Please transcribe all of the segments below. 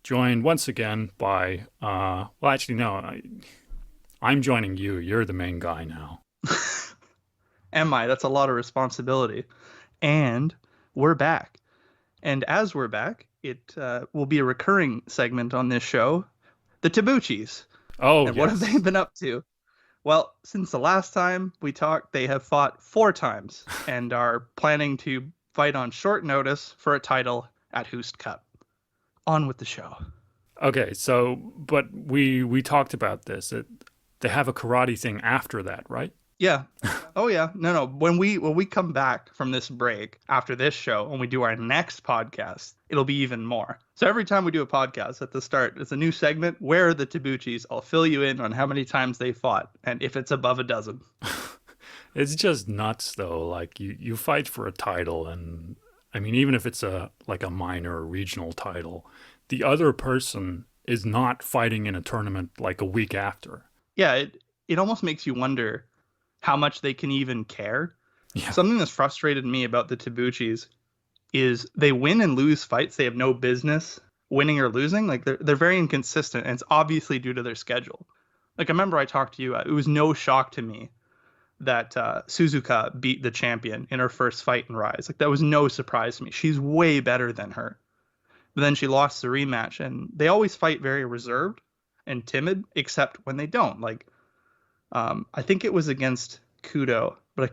joined once again by, well, actually, no, I'm joining you. You're the main guy now. Am I? That's a lot of responsibility. And we're back. And as we're back, it will be a recurring segment on this show, the Tabuchis. Oh, And what have they yes. been up to? Well, since the last time we talked, they have fought 4 times and are planning to fight on short notice for a title at Houst Cup. On with the show. Okay, so, but we talked about this. They have a karate thing after that, right? Yeah. Oh yeah. No. When we come back from this break after this show, when we do our next podcast, it'll be even more. So every time we do a podcast at the start, it's a new segment. Where are the Tabuchis? I'll fill you in on how many times they fought and if it's above a dozen. It's just nuts, though. Like you fight for a title, and I mean, even if it's a minor regional title, the other person is not fighting in a tournament like a week after. Yeah, it almost makes you wonder how much they can even care. Yeah, Something that's frustrated me about the Tabuchis is they win and lose fights they have no business winning or losing. Like they're very inconsistent, and it's obviously due to their schedule. Like I remember I talked to you. It was no shock to me that Suzuka beat the champion in her first fight in Rise. Like that was no surprise to me. She's way better than her. But then she lost the rematch, and they always fight very reserved and timid, except when they don't. Like I think it was against Kudo, but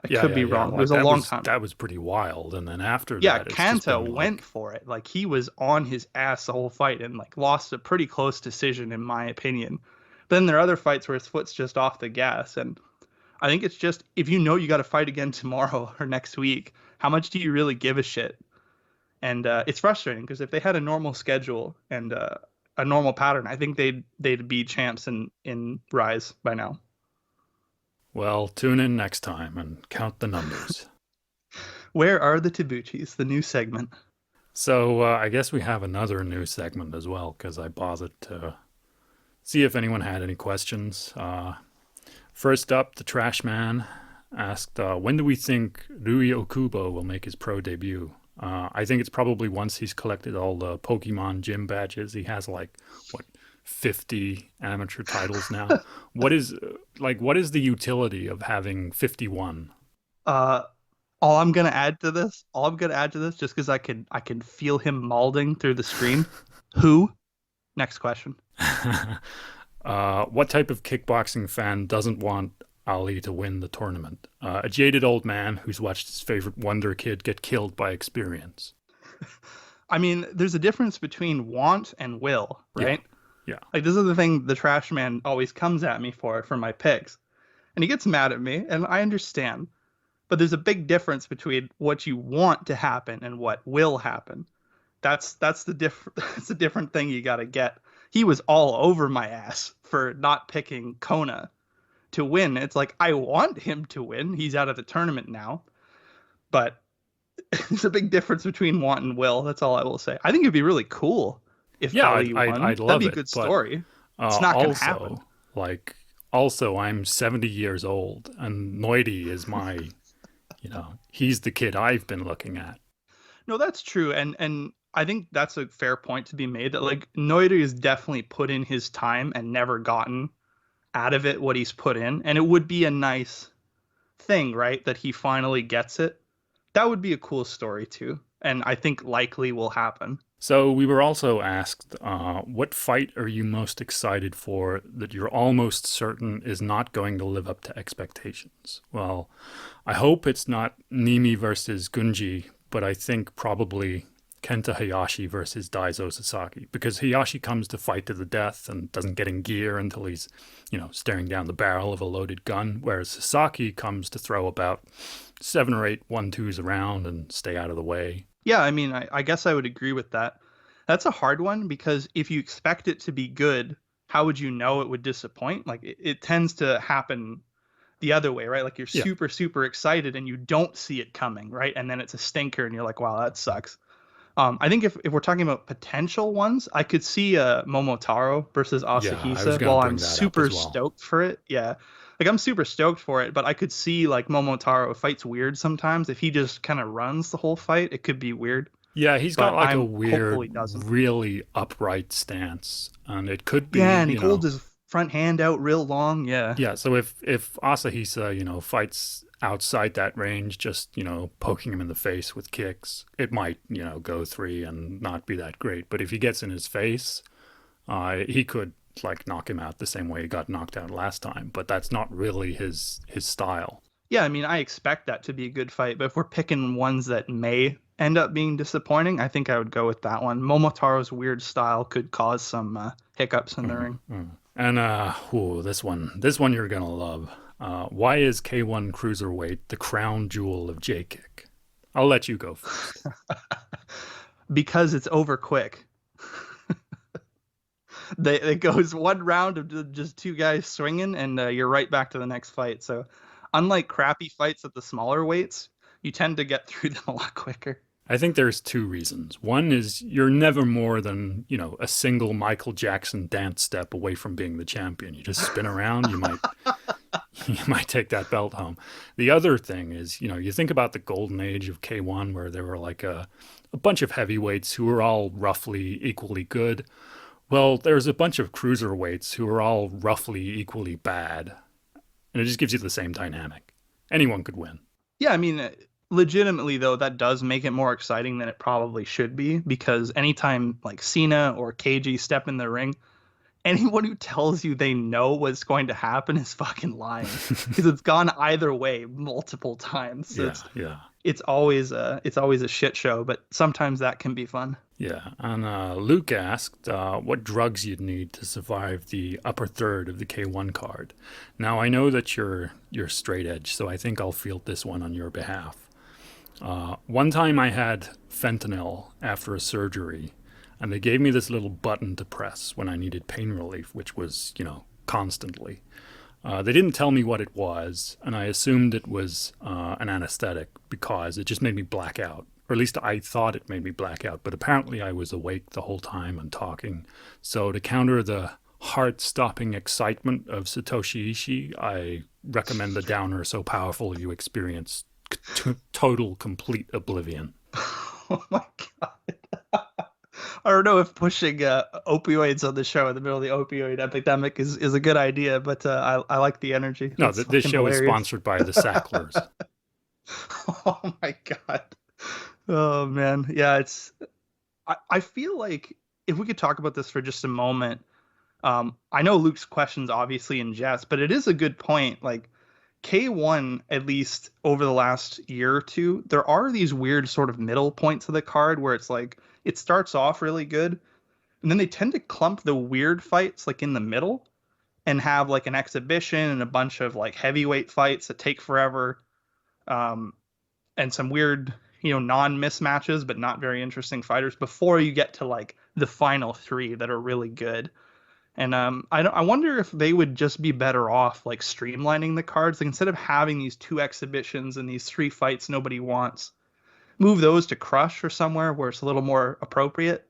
I yeah, could yeah, be yeah. wrong. It was Like a that long was time that ago. was pretty wild. And then after Yeah, that, it's just Kanta been went like, for it. Like he was on his ass the whole fight and like lost a pretty close decision in my opinion. But then there are other fights where his foot's just off the gas, and I think it's just if you know you got to fight again tomorrow or next week, how much do you really give a shit? And it's frustrating because if they had a normal schedule and a normal pattern, I think they'd be champs in Rise by now. well, tune in next time and count the numbers. Where are the Tabuchis? The new segment. So I guess we have another new segment as well because I bothered to see if anyone had any questions. First up, the Trash Man asked, when do we think Rui Okubo will make his pro debut? I think it's probably once he's collected all the Pokemon gym badges. He has like, what, 50 amateur titles now? What is the utility of having 51? Uh, all I'm gonna add to this, just because I can feel him malding through the screen. Who? Next question. What type of kickboxing fan doesn't want Ali to win the tournament? A jaded old man who's watched his favorite Wonder Kid get killed by experience. I mean, there's a difference between want and will, Yeah, right? yeah, Like this is the thing the trash man always comes at me for my picks. And he gets mad at me, and I understand. But there's a big difference between what you want to happen and what will happen. That's the that's a different thing you got to get. He was all over my ass for not picking Kona to win. It's like I want him to win. He's out of the tournament now, but there's a big difference between want and will. That's all I will say. I think it'd be really cool if yeah. Ali won. I'd That'd love be a it, good but story. It's not gonna happen. also, like, also, I'm 70 years old, and Noity is my, he's the kid I've been looking at. No, that's true, and I think that's a fair point to be made. That like Noida has definitely put in his time and never gotten out of it what he's put in, and it would be a nice thing, right? That he finally gets it. That would be a cool story too, and I think likely will happen. So we were also asked, what fight are you most excited for that you're almost certain is not going to live up to expectations? Well, I hope it's not Nimi versus Gunji, but I think probably Kenta Hayashi versus Daiso Sasaki, because Hayashi comes to fight to the death and doesn't get in gear until he's, staring down the barrel of a loaded gun, whereas Sasaki comes to throw about 7 or 8 1-2s around and stay out of the way. Yeah, I mean, I guess I would agree with that. That's a hard one because if you expect it to be good, how would you know it would disappoint? Like it tends to happen the other way, right? Like you're Yeah, super, super excited and you don't see it coming, right? And then it's a stinker and you're like, wow, that sucks. I think if we're talking about potential ones, I could see Momotaro versus yeah, I was Asahisa. going to While I'm bring that up super as well. stoked for it, yeah, like I'm super stoked for it, but I could see like Momotaro fights weird sometimes. If he just kind of runs the whole fight, it could be weird. Yeah, he's got but like a I'm hopeful he weird, doesn't. really upright stance, and it could be, Yeah, and he holds his front hand out real long. Yeah. yeah. So if Asahisa, fights outside that range, just poking him in the face with kicks, it might go three and not be that great. But if he gets in his face, he could like knock him out the same way he got knocked out last time. But that's not really his style. Yeah, I mean, I expect that to be a good fight, but if we're picking ones that may end up being disappointing, I think I would go with that one. Momotaro's weird style could cause some hiccups in the ring. And this one you're gonna love. Why is K-1 cruiserweight the crown jewel of J-Kick? I'll let you go first. Because it's over quick. It goes one round of just two guys swinging, and you're right back to the next fight. So, unlike crappy fights at the smaller weights, you tend to get through them a lot quicker. I think there's two reasons. One is you're never more than, a single Michael Jackson dance step away from being the champion. You just spin around, you might take that belt home. The other thing is, you think about the golden age of K1 where there were like a bunch of heavyweights who were all roughly equally good. Well, there's a bunch of cruiserweights who are all roughly equally bad. And it just gives you the same dynamic. Anyone could win. Yeah, I mean, legitimately though, that does make it more exciting than it probably should be because anytime like Cena or KG step in the ring, anyone who tells you they know what's going to happen is fucking lying because it's gone either way multiple times. So Yeah, yeah. it's always a shit show, but sometimes that can be fun. Yeah, and Luke asked what drugs you'd need to survive the upper third of the K1 card. Now I know that you're straight edge, so I think I'll field this one on your behalf. One time I had fentanyl after a surgery, and they gave me this little button to press when I needed pain relief, which was constantly. They didn't tell me what it was, and I assumed it was an anesthetic because it just made me black out. Or at least I thought it made me black out, but apparently I was awake the whole time and talking. So to counter the heart-stopping excitement of Satoshi Ishii, I recommend the downer so powerful you experience total, complete oblivion. Oh my god. I don't know if pushing opioids on the show in the middle of the opioid epidemic is a good idea, but I like the energy. No, That's this fucking show is hilarious. sponsored by the Sacklers. Oh my god. Oh man. Yeah, I feel like if we could talk about this for just a moment, I know Luke's question's obviously in jest, but it is a good point. Like K1, at least over the last year or two, there are these weird sort of middle points of the card where it's like it starts off really good, and then they tend to clump the weird fights like in the middle and have like an exhibition and a bunch of like heavyweight fights that take forever, um, and some weird, non-mismatches but not very interesting fighters before you get to like the final three that are really good. And I wonder if they would just be better off like streamlining the cards, like instead of having these two exhibitions and these three fights nobody wants, move those to Crush or somewhere where it's a little more appropriate,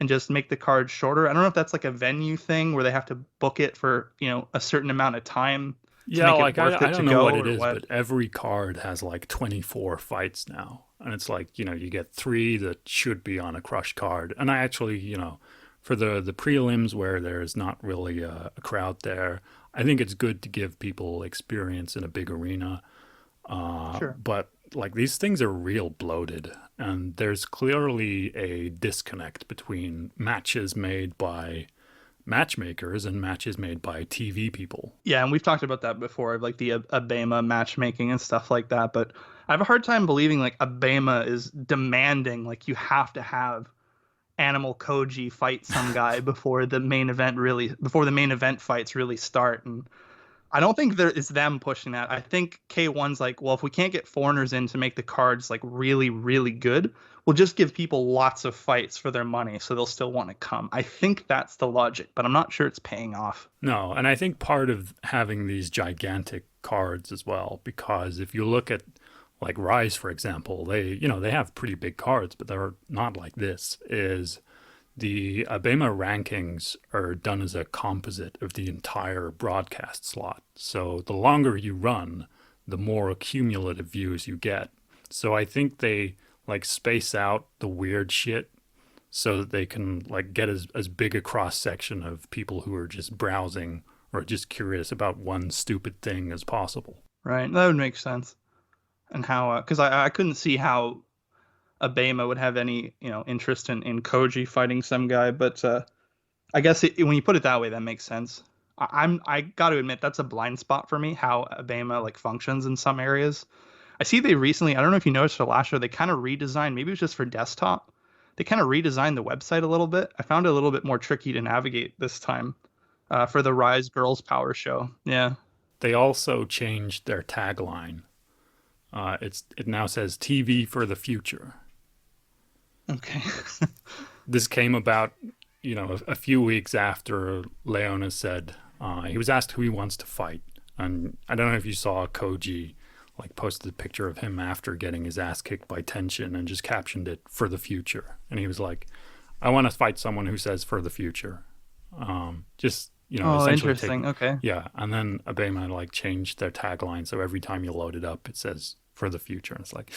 and just make the cards shorter. I don't know if that's like a venue thing where they have to book it for a certain amount of time to Yeah, make it like worth I it to don't know go what it or is, what. but every card has like 24 fights now. And it's like, you get three that should be on a crush card. And I actually, for the prelims where there's not really a crowd there, I think it's good to give people experience in a big arena. Sure. But like these things are real bloated, and there's clearly a disconnect between matches made by matchmakers and matches made by TV people. Yeah, and we've talked about that before, like the Abema matchmaking and stuff like that. But I have a hard time believing like Abema is demanding like you have to have Animal Koji fight some guy before the main event fights really start. And I don't think there is them pushing that. I think K1's like, well, if we can't get foreigners in to make the cards like really, really good, we'll just give people lots of fights for their money so they'll still want to come. I think that's the logic, but I'm not sure it's paying off. No, and I think part of having these gigantic cards as well, because if you look at like Rise, for example, they have pretty big cards, but they're not like this. Is the Abema rankings are done as a composite of the entire broadcast slot. So the longer you run, the more cumulative views you get. So I think they like space out the weird shit so that they can like get as big a cross section of people who are just browsing or just curious about one stupid thing as possible. Right. That would make sense. And how, because I couldn't see how Abema would have any, interest in Koji fighting some guy, but I guess when you put it that way, that makes sense. I got to admit that's a blind spot for me how Abema like functions in some areas. I see they recently, I don't know if you noticed it last year, they kind of redesigned, maybe it was just for desktop. They kind of redesigned the website a little bit. I found it a little bit more tricky to navigate this time for the Rise Girls Power Show. Yeah. They also changed their tagline. It now says TV for the future. Okay. This came about, a few weeks after Leona said he was asked who he wants to fight, and I don't know if you saw Koji like posted a picture of him after getting his ass kicked by Tenshin and just captioned it for the future, and he was like, "I want to fight someone who says for the future." Just Oh, essentially interesting. Okay. yeah, and then Abema like changed their tagline so every time you load it up, it says for the future, and it's like,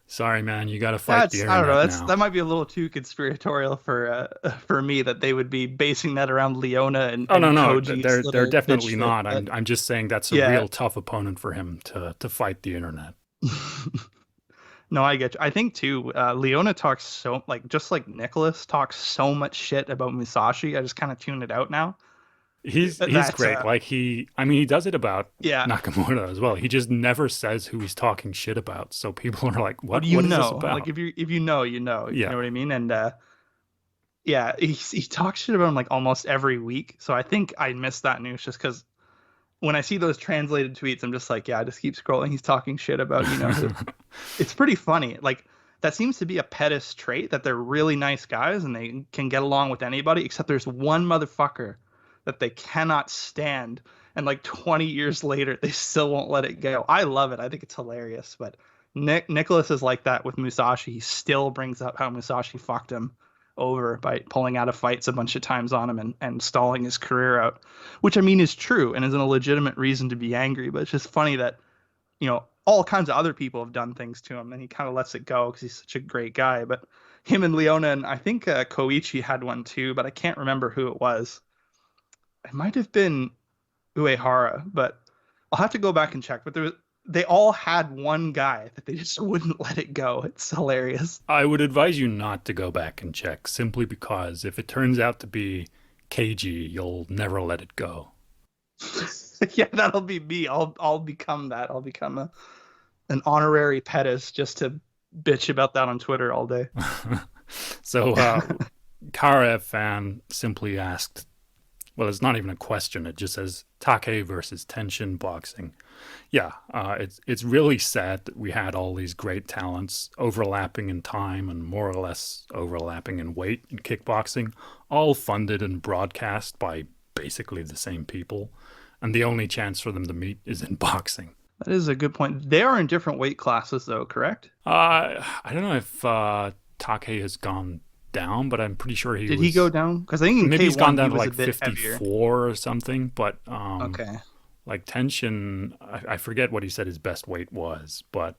sorry man, you got to fight the I don't know. internet now. That might be a little too conspiratorial for me that they would be basing that around Leona Oh no, and no, Koji's they're little bitch definitely fit. not. I'm just saying that's a Yeah. real tough opponent for him to fight the internet. No, I get you. I think too, Leona talks so like just like Nicholas talks so much shit about Musashi. I just kind of tune it out now. He's That's great. Like he does it about yeah. Nakamura as well. He just never says who he's talking shit about. So people are like, What "What? do you What is this know? Like about?" if you know, you know. You Yeah. know what I mean? And yeah, he talks shit about him like almost every week. So I think I missed that news just because when I see those translated tweets, I'm just like, yeah, I just keep scrolling. He's talking shit about, it's pretty funny. Like that seems to be a pettis trait that they're really nice guys and they can get along with anybody, except there's one motherfucker that they cannot stand. And like 20 years later, they still won't let it go. I love it. I think it's hilarious. But Nicholas is like that with Musashi. He still brings up how Musashi fucked him over by pulling out of fights a bunch of times on him and stalling his career out, which I mean is true and is a legitimate reason to be angry. But it's just funny that all kinds of other people have done things to him, and he kind of lets it go because he's such a great guy. But him and Leona, and I think Koichi had one too, but I can't remember who it was. It might have been Uehara, but I'll have to go back and check. But they all had one guy that they just wouldn't let it go. It's hilarious. I would advise you not to go back and check simply because if it turns out to be KG, you'll never let it go. Yeah, that'll be me. I'll become that. I'll become an honorary pettis just to bitch about that on Twitter all day. So Kara fan simply asked, well, it's not even a question. It just says Take versus Tenshin boxing. Yeah, it's really sad that we had all these great talents overlapping in time and more or less overlapping in weight in kickboxing, all funded and broadcast by basically the same people, and the only chance for them to meet is in boxing. That is a good point. They are in different weight classes, though, correct? I don't know if Take has gone down, but I'm pretty sure Did he go down? Because I think in maybe he's gone K1 he down to was a like bit heavier. 54 or something. But Okay. like Tenshin, I forget what he said his best weight was, but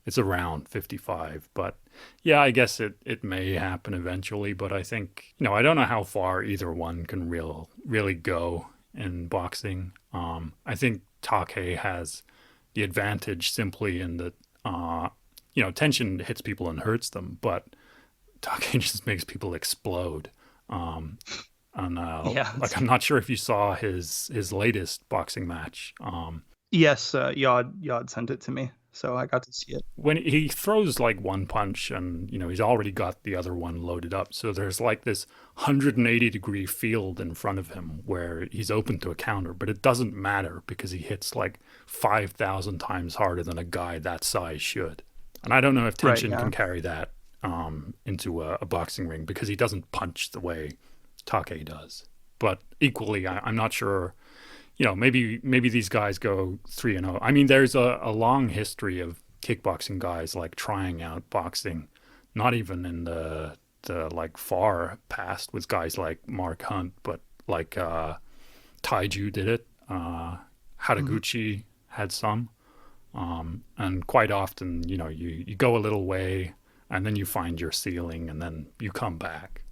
it's around 55. But yeah, I guess it may happen eventually. But I think I don't know how far either one can really go in boxing. I think Take has the advantage simply in that Tenshin hits people and hurts them, but Take just makes people explode. And Yeah. like I'm not sure if you saw his latest boxing match. Yes, Yod sent it to me, so I got to see it. When he throws like one punch and he's already got the other one loaded up, so there's like this 180-degree field in front of him where he's open to a counter, but it doesn't matter because he hits like 5,000 times harder than a guy that size should. And I don't know if Right, Tenshin yeah. can carry that into a boxing ring because he doesn't punch the way Take does. But equally, I'm not sure. Maybe these guys go 3-0. I mean, there's a long history of kickboxing guys like trying out boxing, not even in the like far past with guys like Mark Hunt, but like Taiju did it. Mhm. Haraguchi had some, and quite often, you go a little way and then you find your ceiling, and then you come back.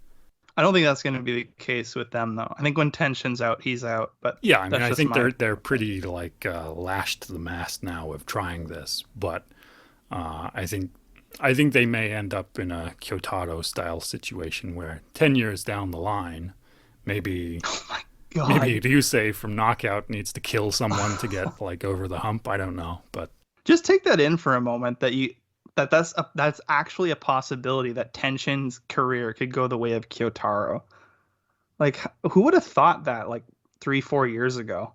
I don't think that's going to be the case with them, though. I think when tension's out, he's out. But Yeah, I mean, that's I just think my they're thing. pretty like lashed to the mast now of trying this, but I think they may end up in a Kyotaro style situation where 10 years down the line, maybe Oh my maybe God. Ryusei from Knockout needs to kill someone to get like over the hump. I don't know, but Just take that in for a moment that that's actually a possibility that Tenshin's career could go the way of Kyotaro. Like who would have thought that like 3 4 years ago?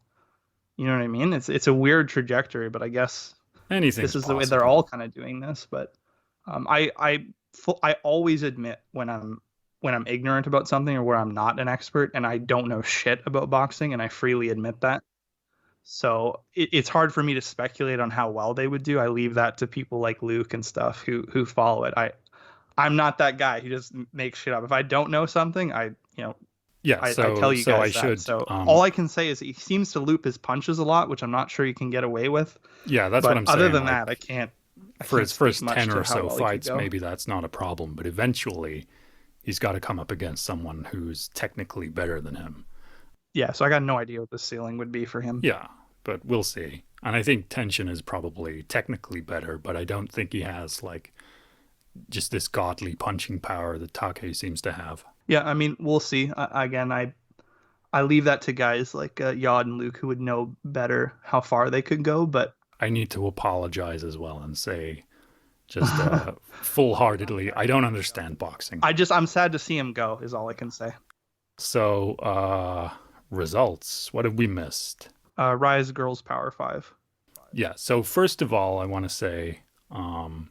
You know what I mean? It's a weird trajectory, but I guess this anything's is the way they're possible. all kind of doing this. But I always admit when I'm ignorant about something or where I'm not an expert and I don't know shit about boxing, and I freely admit that. So it's hard for me to speculate on how well they would do. I leave that to people like Luke and stuff who follow it. I'm not that guy who just makes shit up. If I don't know something, Yeah, I tell you so I guys that. should So all I can say is he seems to loop his punches a lot, which I'm not sure you can get away with. yeah, that's what But I'm other saying. than that, Like I for can't his speak first much 10 to or how so well he could fights, go. maybe that's not a problem, but eventually he's got to come up against someone who's technically better than him. Yeah, so I got no idea what the ceiling would be for him. Yeah, but we'll see. And I think Tension is probably technically better, but I don't think he has like just this godly punching power that Take seems to have. Yeah, I mean, we'll see. Again, I leave that to guys like Yod and Luke who would know better how far they could go. But I need to apologize as well and say just full heartedly, I don't understand boxing. I'm sad to see him go. Is all I can say. So, results. What have we missed? Rise Girls Power Five. Yeah. So first of all, I want to say, um,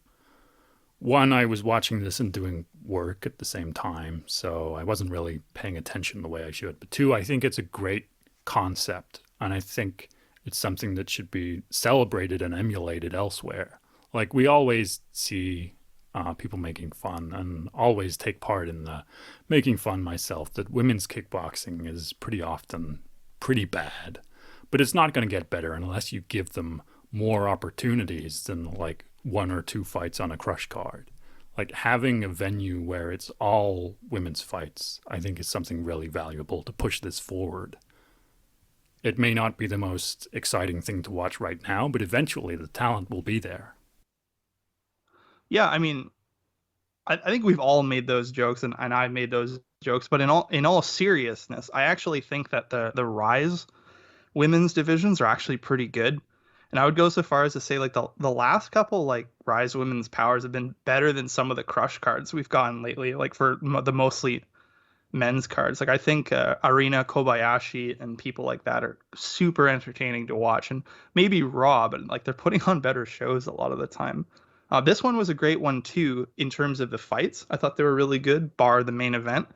one, I was watching this and doing work at the same time, so I wasn't really paying attention the way I should. But two, I think it's a great concept, and I think it's something that should be celebrated and emulated elsewhere. Like we always see people making fun, and always take part in the making fun myself that women's kickboxing is pretty often pretty bad, but it's not going to get better unless you give them more opportunities than like one or two fights on a crush card. Like having a venue where it's all women's fights, I think is something really valuable to push this forward. It may not be the most exciting thing to watch right now, but eventually the talent will be there. Yeah, I mean, I think we've all made those jokes, and I made those jokes. But in all seriousness, I actually think that the Rise women's divisions are actually pretty good. And I would go so far as to say like the last couple like Rise women's powers have been better than some of the Crush cards we've gotten lately. Like for the mostly men's cards, like I think Arena Kobayashi and people like that are super entertaining to watch, and maybe Raw, but like they're putting on better shows a lot of the time. This one was a great one too in terms of the fights. I thought they were really good, bar the main event.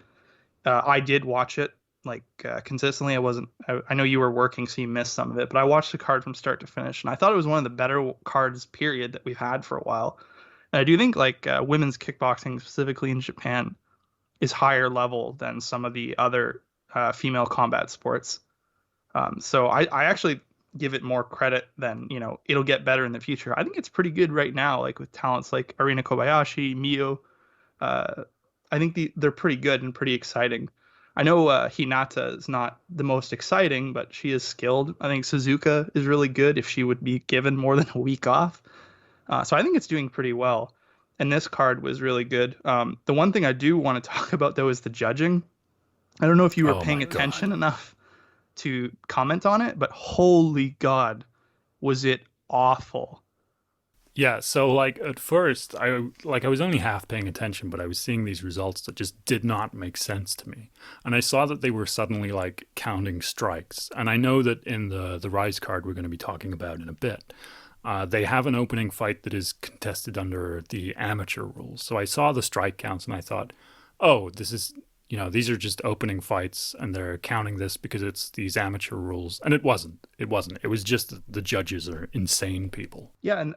I did watch it like consistently. I wasn't. I know you were working, so you missed some of it, but I watched the card from start to finish, and I thought it was one of the better cards, period, that we've had for a while. And I do think like women's kickboxing, specifically in Japan, is higher level than some of the other female combat sports. So I actually give it more credit than it'll get better in the future. I think it's pretty good right now, like with talents like Arina Kobayashi, Mio. Uh, I think they're pretty good and pretty exciting. I know Hinata is not the most exciting, but she is skilled. I think Suzuka is really good if she would be given more than a week off. So I think it's doing pretty well. And this card was really good. The one thing I do want to talk about though is the judging. I don't know if you were Oh paying my attention god. enough to comment on it, but holy God, was it awful. Yeah, so like at first I was only half paying attention, but I was seeing these results that just did not make sense to me. And I saw that they were suddenly like counting strikes. And I know that in the Rise card we're going to be talking about in a bit, they have an opening fight that is contested under the amateur rules. So I saw the strike counts and I thought, "Oh, this is these are just opening fights and they're counting this because it's these amateur rules." And it wasn't. It wasn't. It was just that the judges are insane people. Yeah, and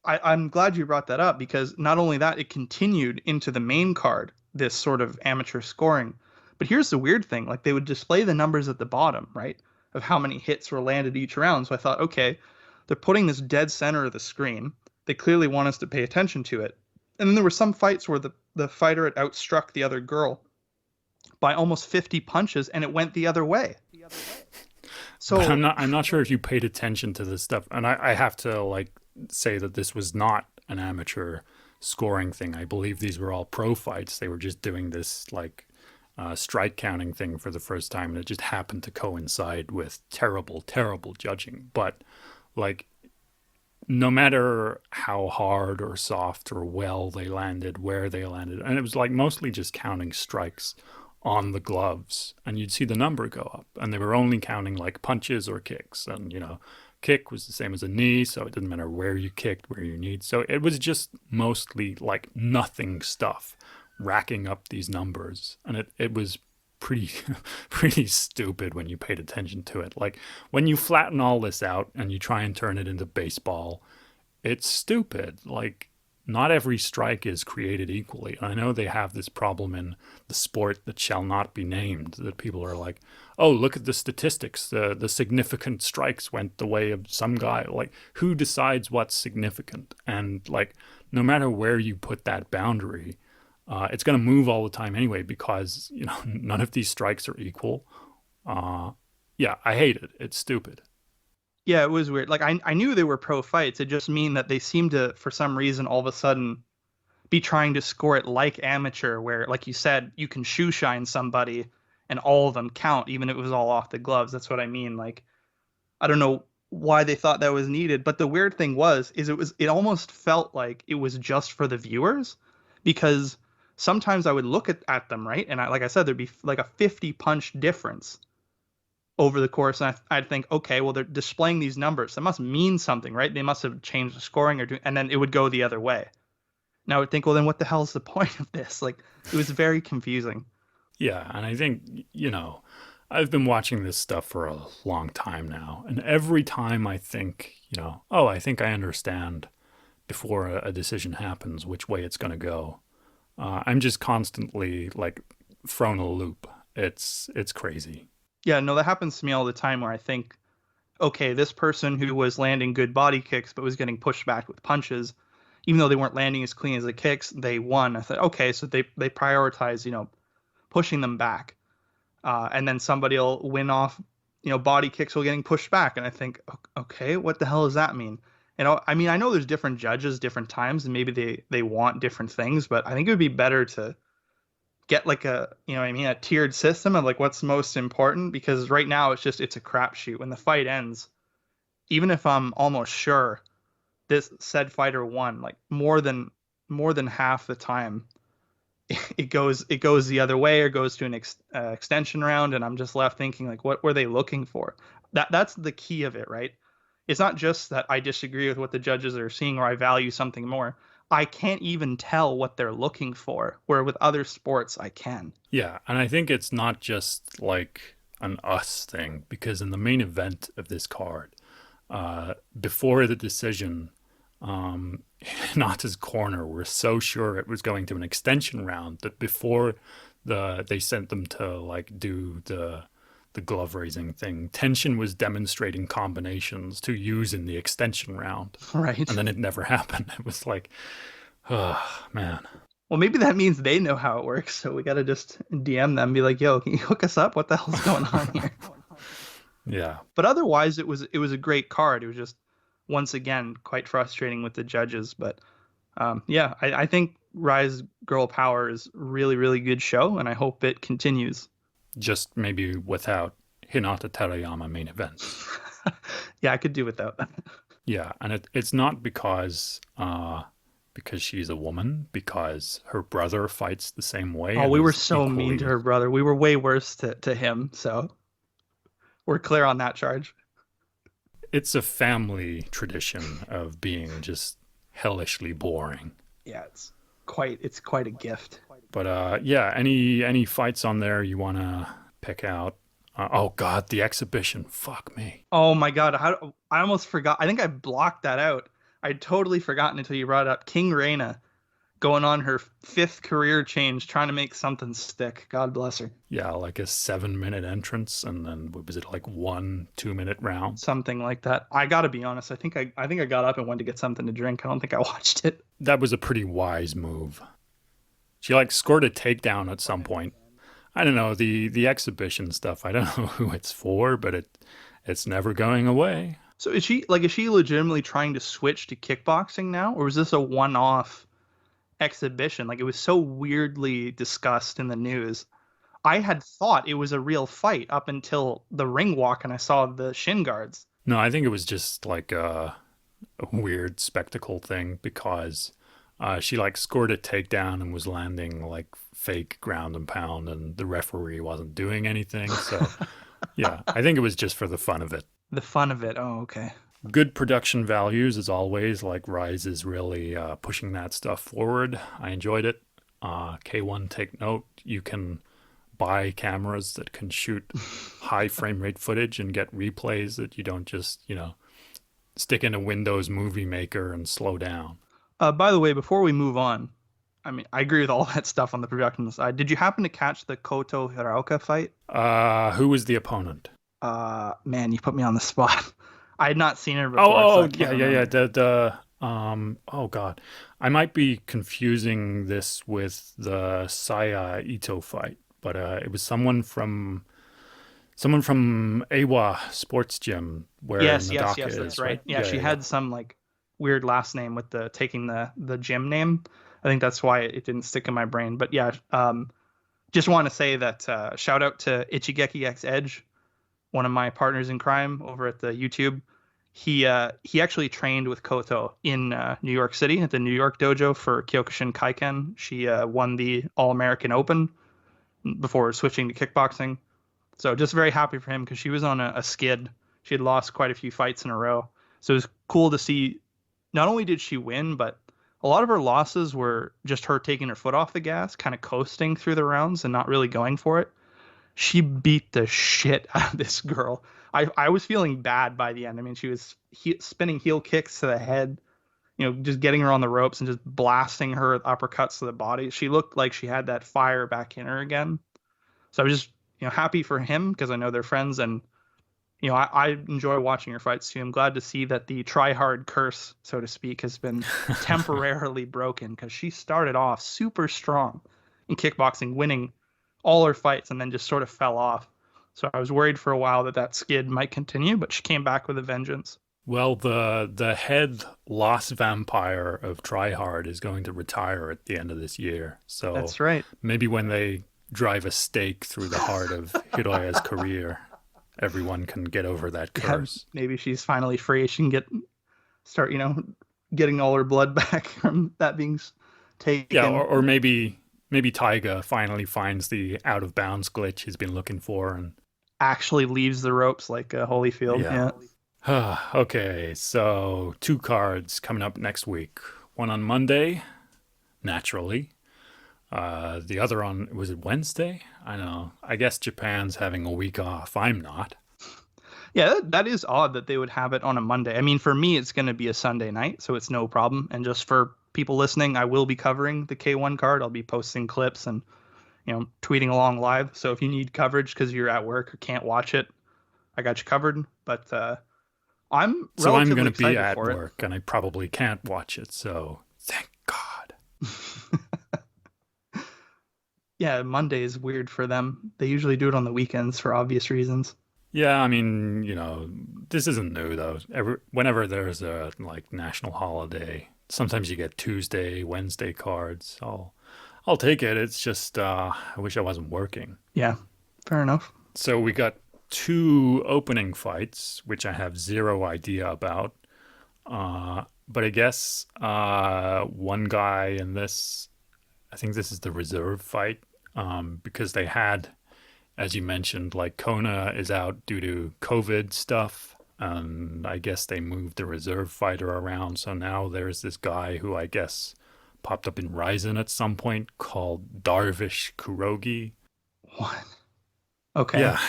I'm glad you brought that up because not only that, it continued into the main card, this sort of amateur scoring. But here's the weird thing, like they would display the numbers at the bottom, right? Of how many hits were landed each round. So I thought, okay, they're putting this dead center of the screen. They clearly want us to pay attention to it. And then there were some fights where the fighter had outstruck the other girl by almost 50 punches and it went the other way. But So, I'm not sure if you paid attention to this stuff. And I have to like say that this was not an amateur scoring thing. I believe these were all pro fights. They were just doing this like strike counting thing for the first time, and it just happened to coincide with terrible, terrible judging. But like, no matter how hard or soft or well they landed, where they landed, and it was like mostly just counting strikes on the gloves, and you'd see the number go up, and they were only counting like punches or kicks, and kick was the same as a knee, so it didn't matter where you kicked, where you kneed. So it was just mostly like nothing stuff, racking up these numbers, and it was pretty pretty stupid when you paid attention to it. Like when you flatten all this out and you try and turn it into baseball, it's stupid. Like not every strike is created equally. I know they have this problem in the sport that shall not be named, that people are like, oh, look at the statistics. The significant strikes went the way of some guy. Like, who decides what's significant? And like, no matter where you put that boundary, it's going to move all the time anyway, because none of these strikes are equal. Uh, yeah, I hate it. It's stupid. yeah, it was weird. Like I knew they were pro fights. It just mean that they seemed to, for some reason, all of a sudden be trying to score it like amateur, where, like you said, you can shoe shine somebody and all of them count, even if it was all off the gloves. That's what I mean. Like I don't know why they thought that was needed, but the weird thing it almost felt like it was just for the viewers, because sometimes I would look at them, right, and like I said, there'd be like a 50 punch difference over the course, and I'd think, okay, well, they're displaying these numbers, that must mean something, right? They must have changed the scoring and then it would go the other way. And I would think, well, then what the hell's the point of this? Like, it was very confusing. Yeah, and I think, I've been watching this stuff for a long time now, and every time I think, oh, I think I understand before a decision happens which way it's going to go. I'm just constantly like thrown a loop. It's crazy. Yeah, no, that happens to me all the time where I think, okay, this person who was landing good body kicks but was getting pushed back with punches, even though they weren't landing as clean as the kicks, they won. I thought, okay, so they prioritize, pushing them back. And then somebody will win off, body kicks while getting pushed back. And I think, okay, what the hell does that mean? I mean, I know there's different judges, different times, and maybe they want different things, but I think it would be better to get like a tiered system of like what's most important, because right now it's a crapshoot. When the fight ends, even if I'm almost sure this said fighter won, like more than half the time, it goes the other way or goes to an extension round, and I'm just left thinking, like, what were they looking for? That's the key of it, right? It's not just that I disagree with what the judges are seeing or I value something more. I can't even tell what they're looking for, where with other sports I can. Yeah, and I think it's not just like an us thing, because in the main event of this card, before the decision, Hinata's corner were so sure it was going to an extension round that before they sent them to like do the glove raising thing, Tension was demonstrating combinations to use in the extension round, Right. and then it never happened. It was like, oh man. Well, maybe that means they know how it works, so we gotta just DM them, be like, "Yo, can you hook us up? What the hell's going on here?" Yeah, But otherwise, it was a great card. It was just, once again, quite frustrating with the judges. But yeah, I think Rise Girl Power is really, really good show, and I hope it continues. just maybe without Hinata Terayama main event. Yeah, I could do without that. Yeah, and it's not because she's a woman, because her brother fights the same way Oh, and we were is so mean to equally. her brother. We were way worse to him, so we're clear on that charge. It's a family tradition of being just hellishly boring. Yeah, it's quite a gift. But yeah, any fights on there you want to pick out? Oh God, the exhibition. Fuck me. Oh my God, I almost forgot. I think I blocked that out. I'd totally forgotten until you brought it up. King Reina going on her fifth career change, trying to make something stick. God bless her. Yeah, like a 7 minute entrance, and then what was it, like 1 2 minute round? Something like that. I gotta be honest. I think I got up and went to get something to drink. I don't think I watched it. That was a pretty wise move. She like scored a takedown at some point. I don't know the exhibition stuff. I don't know who it's for, but it's never going away. So is she legitimately trying to switch to kickboxing now, or was this a one-off exhibition? Like it was so weirdly discussed in the news. I had thought it was a real fight up until the ring walk and I saw the shin guards. No, I think it was just like a weird spectacle thing because she like scored a takedown and was landing like fake ground and pound, and the referee wasn't doing anything. So yeah, I think it was just for the fun of it. The fun of it. Oh, okay. Good production values as always. Like Rise is really pushing that stuff forward. I enjoyed it. K-1, take note. You can buy cameras that can shoot high frame rate footage and get replays that you don't just stick in a Windows Movie Maker and slow down. By the way, before we move on, I mean, I agree with all that stuff on the production side. Did you happen to catch the Koto Hiraoka fight? Who was the opponent? Man, you put me on the spot. I had not seen her before, so I Oh, can't yeah, yeah, yeah. remember. Oh God, I might be confusing this with the Saya Ito fight, but it was someone from Awa Sports Gym where Yes, yes, Nadaka yes, that's is, right. right? Yeah, Yeah, she yeah, yeah. had some like weird last name with the taking the gym name. I think that's why it didn't stick in my brain. But yeah, just want to say that shout out to Ichigeki X Edge, one of my partners in crime over at the YouTube. He actually trained with Koto in New York City at the New York dojo for Kyokushin Kaiken. She won the All American Open before switching to kickboxing. So just very happy for him because she was on a skid. She had lost quite a few fights in a row. So it was cool to see. Not only did she win, but a lot of her losses were just her taking her foot off the gas, kind of coasting through the rounds and not really going for it. She beat the shit out of this girl. I was feeling bad by the end. I mean, she was spinning heel kicks to the head, just getting her on the ropes and just blasting her with uppercuts to the body. She looked like she had that fire back in her again. So I was just, happy for him because I know they're friends, and I enjoy watching her fights too. I'm glad to see that the try hard curse, so to speak, has been temporarily broken because she started off super strong in kickboxing, winning all her fights, and then just sort of fell off. So I was worried for a while that that skid might continue, but she came back with a vengeance. Well, the head lost vampire of Tryhard is going to retire at the end of this year. So That's right. maybe when they drive a stake through the heart of Hiroya's career, everyone can get over that Yeah, curse. maybe she's finally free. She can start, getting all her blood back from that being Yeah, taken. or maybe Taiga finally finds the out of bounds glitch he's been looking for, and Actually leaves the ropes like Holyfield. yeah. Yeah. Okay, so two cards coming up next week. One on Monday, naturally. The other on, was it Wednesday? I don't know. I guess Japan's having a week off. I'm not. Yeah, that is odd that they would have it on a Monday. I mean, for me, it's going to be a Sunday night, so it's no problem. And just for people listening, I will be covering the K-1 card. I'll be posting clips and, tweeting along live. So if you need coverage because you're at work or can't watch it, I got you covered. But I'm So I'm going relatively to be excited at for it. work and I probably can't watch it. So thank God. Yeah, Monday is weird for them. They usually do it on the weekends for obvious reasons. Yeah, I mean, this isn't new though. Whenever there's a like national holiday, sometimes you get Tuesday, Wednesday cards. I'll take it. It's just I wish I wasn't working. Yeah, fair enough. So we got two opening fights, which I have zero idea about. But I guess one guy in this, I think this is the reserve fight, because they had, as you mentioned, like Kona is out due to COVID stuff. And I guess they moved the reserve fighter around. So now there's this guy who I guess popped up in Ryzen at some point called Darvish Kurogi. What? Okay. Yeah.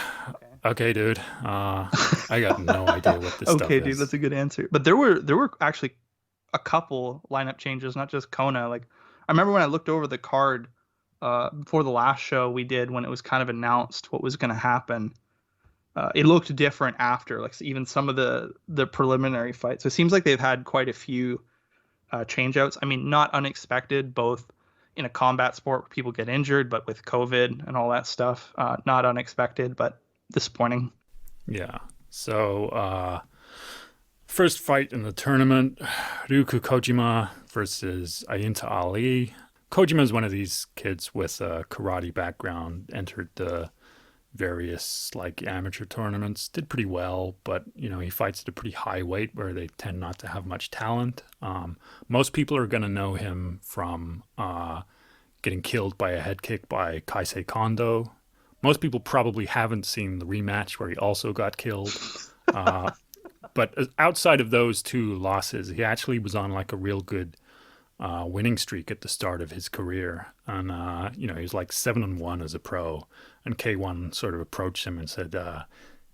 Okay, dude. I got no idea what this stuff Okay, dude, is. that's a good answer. But there were actually a couple lineup changes, not just Kona. Like I remember when I looked over the card before the last show we did when it was kind of announced what was going to happen. It looked different after, like even some of the preliminary fights. So it seems like they've had quite a few changeouts. I mean, not unexpected, both in a combat sport where people get injured, but with COVID and all that stuff, not unexpected, but disappointing. Yeah. So, first fight in the tournament, Ryuku Kojima versus Ayinta Ali. Kojima is one of these kids with a karate background, entered the various like amateur tournaments, did pretty well, but he fights at a pretty high weight where they tend not to have much talent. Most people are going to know him from getting killed by a head kick by Kaisei Kondo. Most people probably haven't seen the rematch where he also got killed. Uh, but outside of those two losses, he actually was on like a real good winning streak at the start of his career, and he was like 7-1 as a pro. And K-1 sort of approached him and said,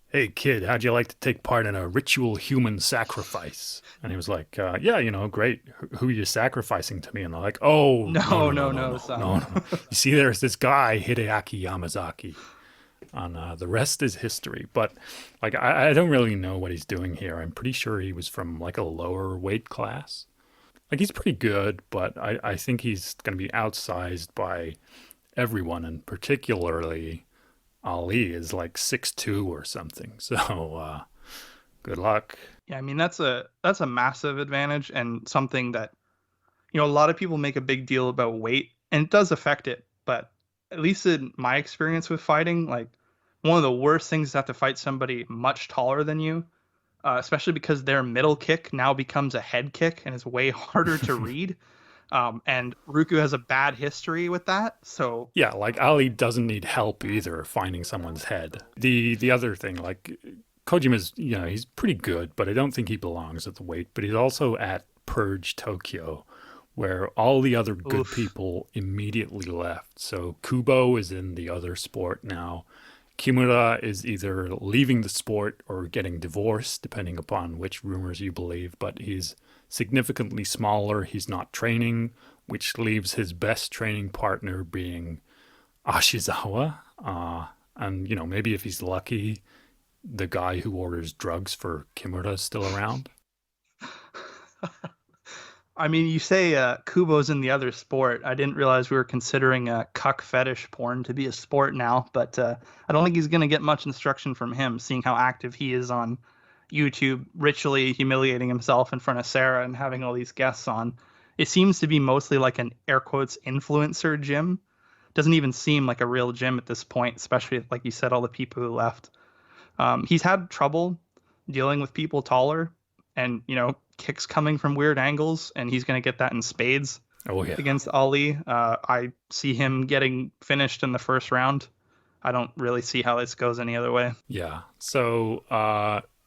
"Hey kid, how'd you like to take part in a ritual human sacrifice?" And he was like, "Yeah, great. Who are you sacrificing to me?" And they're like, "Oh, no, No, no, no, no, no, no, no, son. no, no. You see, there's this guy Hideaki Yamazaki." And the rest is history. But like, I don't really know what he's doing here. I'm pretty sure he was from like a lower weight class. Like he's pretty good, but I think he's going to be outsized by everyone, and particularly Ali is like 6'2" or something. So good luck. Yeah, I mean that's a massive advantage and something that a lot of people make a big deal about weight, and it does affect it. But at least in my experience with fighting, like one of the worst things is to have to fight somebody much taller than you, especially because their middle kick now becomes a head kick and is way harder to read. And Ruku has a bad history with that, so Yeah, like Ali doesn't need help either finding someone's head. The other thing, like Kojima's, he's pretty good, but I don't think he belongs at the weight. But he's also at Purge Tokyo, where all the other good oof. people immediately left. So Kubo is in the other sport now. Kimura is either leaving the sport or getting divorced, depending upon which rumors you believe, but he's significantly smaller. He's not training, which leaves his best training partner being Ashizawa. And, maybe if he's lucky, the guy who orders drugs for Kimura is still around. I mean, you say Kubo's in the other sport. I didn't realize we were considering cuck fetish porn to be a sport now, but I don't think he's going to get much instruction from him, seeing how active he is on YouTube, ritually humiliating himself in front of Sarah and having all these guests on. It seems to be mostly like an air quotes influencer gym. Doesn't even seem like a real gym at this point, especially like you said, all the people who left. He's had trouble dealing with people taller, and kicks coming from weird angles, and he's going to get that in spades Oh, yeah. against Ali. I see him getting finished in the first round. I don't really see how this goes any other way. Yeah. So,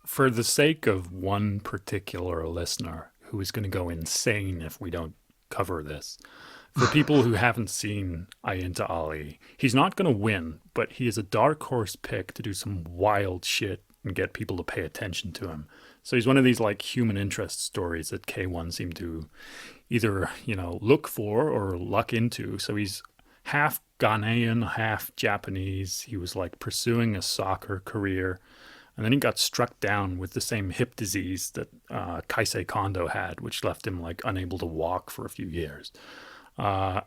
for the sake of one particular listener who is going to go insane if we don't cover this, for people who haven't seen Ayinta Ali, he's not going to win, but he is a dark horse pick to do some wild shit and get people to pay attention to him. So he's one of these like human interest stories that K-1 seem to either, look for or luck into. So he's half Ghanaian, half Japanese. He was like pursuing a soccer career. And then he got struck down with the same hip disease that Kaisei Kondo had, which left him like unable to walk for a few years. Uh,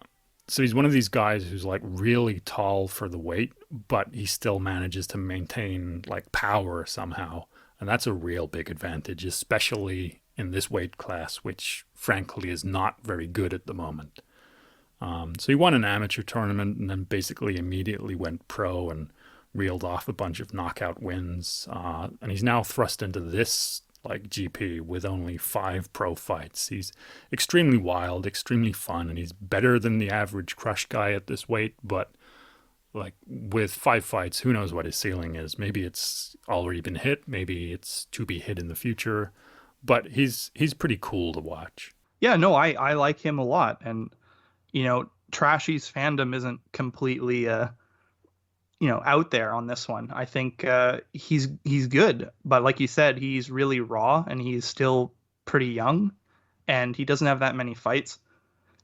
so he's one of these guys who's like really tall for the weight, but he still manages to maintain like power somehow. And that's a real big advantage, especially in this weight class, which frankly is not very good at the moment. So he won an amateur tournament and then basically immediately went pro and reeled off a bunch of knockout wins. And he's now thrust into this like GP with only 5 pro fights. He's extremely wild, extremely fun, and he's better than the average crush guy at this weight. But like with 5 fights, who knows what his ceiling is? Maybe it's already been hit. Maybe it's to be hit in the future. But he's pretty cool to watch. Yeah, no, I like him a lot, and Trashy's fandom isn't completely out there on this one. I think he's good, but like you said, he's really raw and he's still pretty young, and he doesn't have that many fights.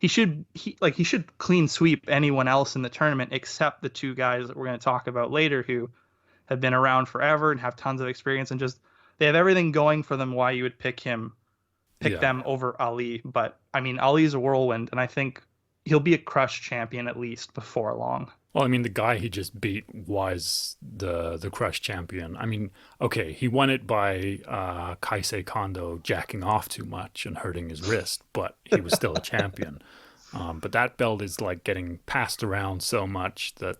he should clean sweep anyone else in the tournament except the two guys that we're going to talk about later who have been around forever and have tons of experience and just they have everything going for them why you would pick Yeah. them over Ali. But I mean, Ali's a whirlwind, and I think he'll be a crush champion at least before long. Well, I mean, the guy he just beat was the Crush champion. I mean, okay, he won it by Kaisei Kondo jacking off too much and hurting his wrist, but he was still a champion. But that belt is like getting passed around so much that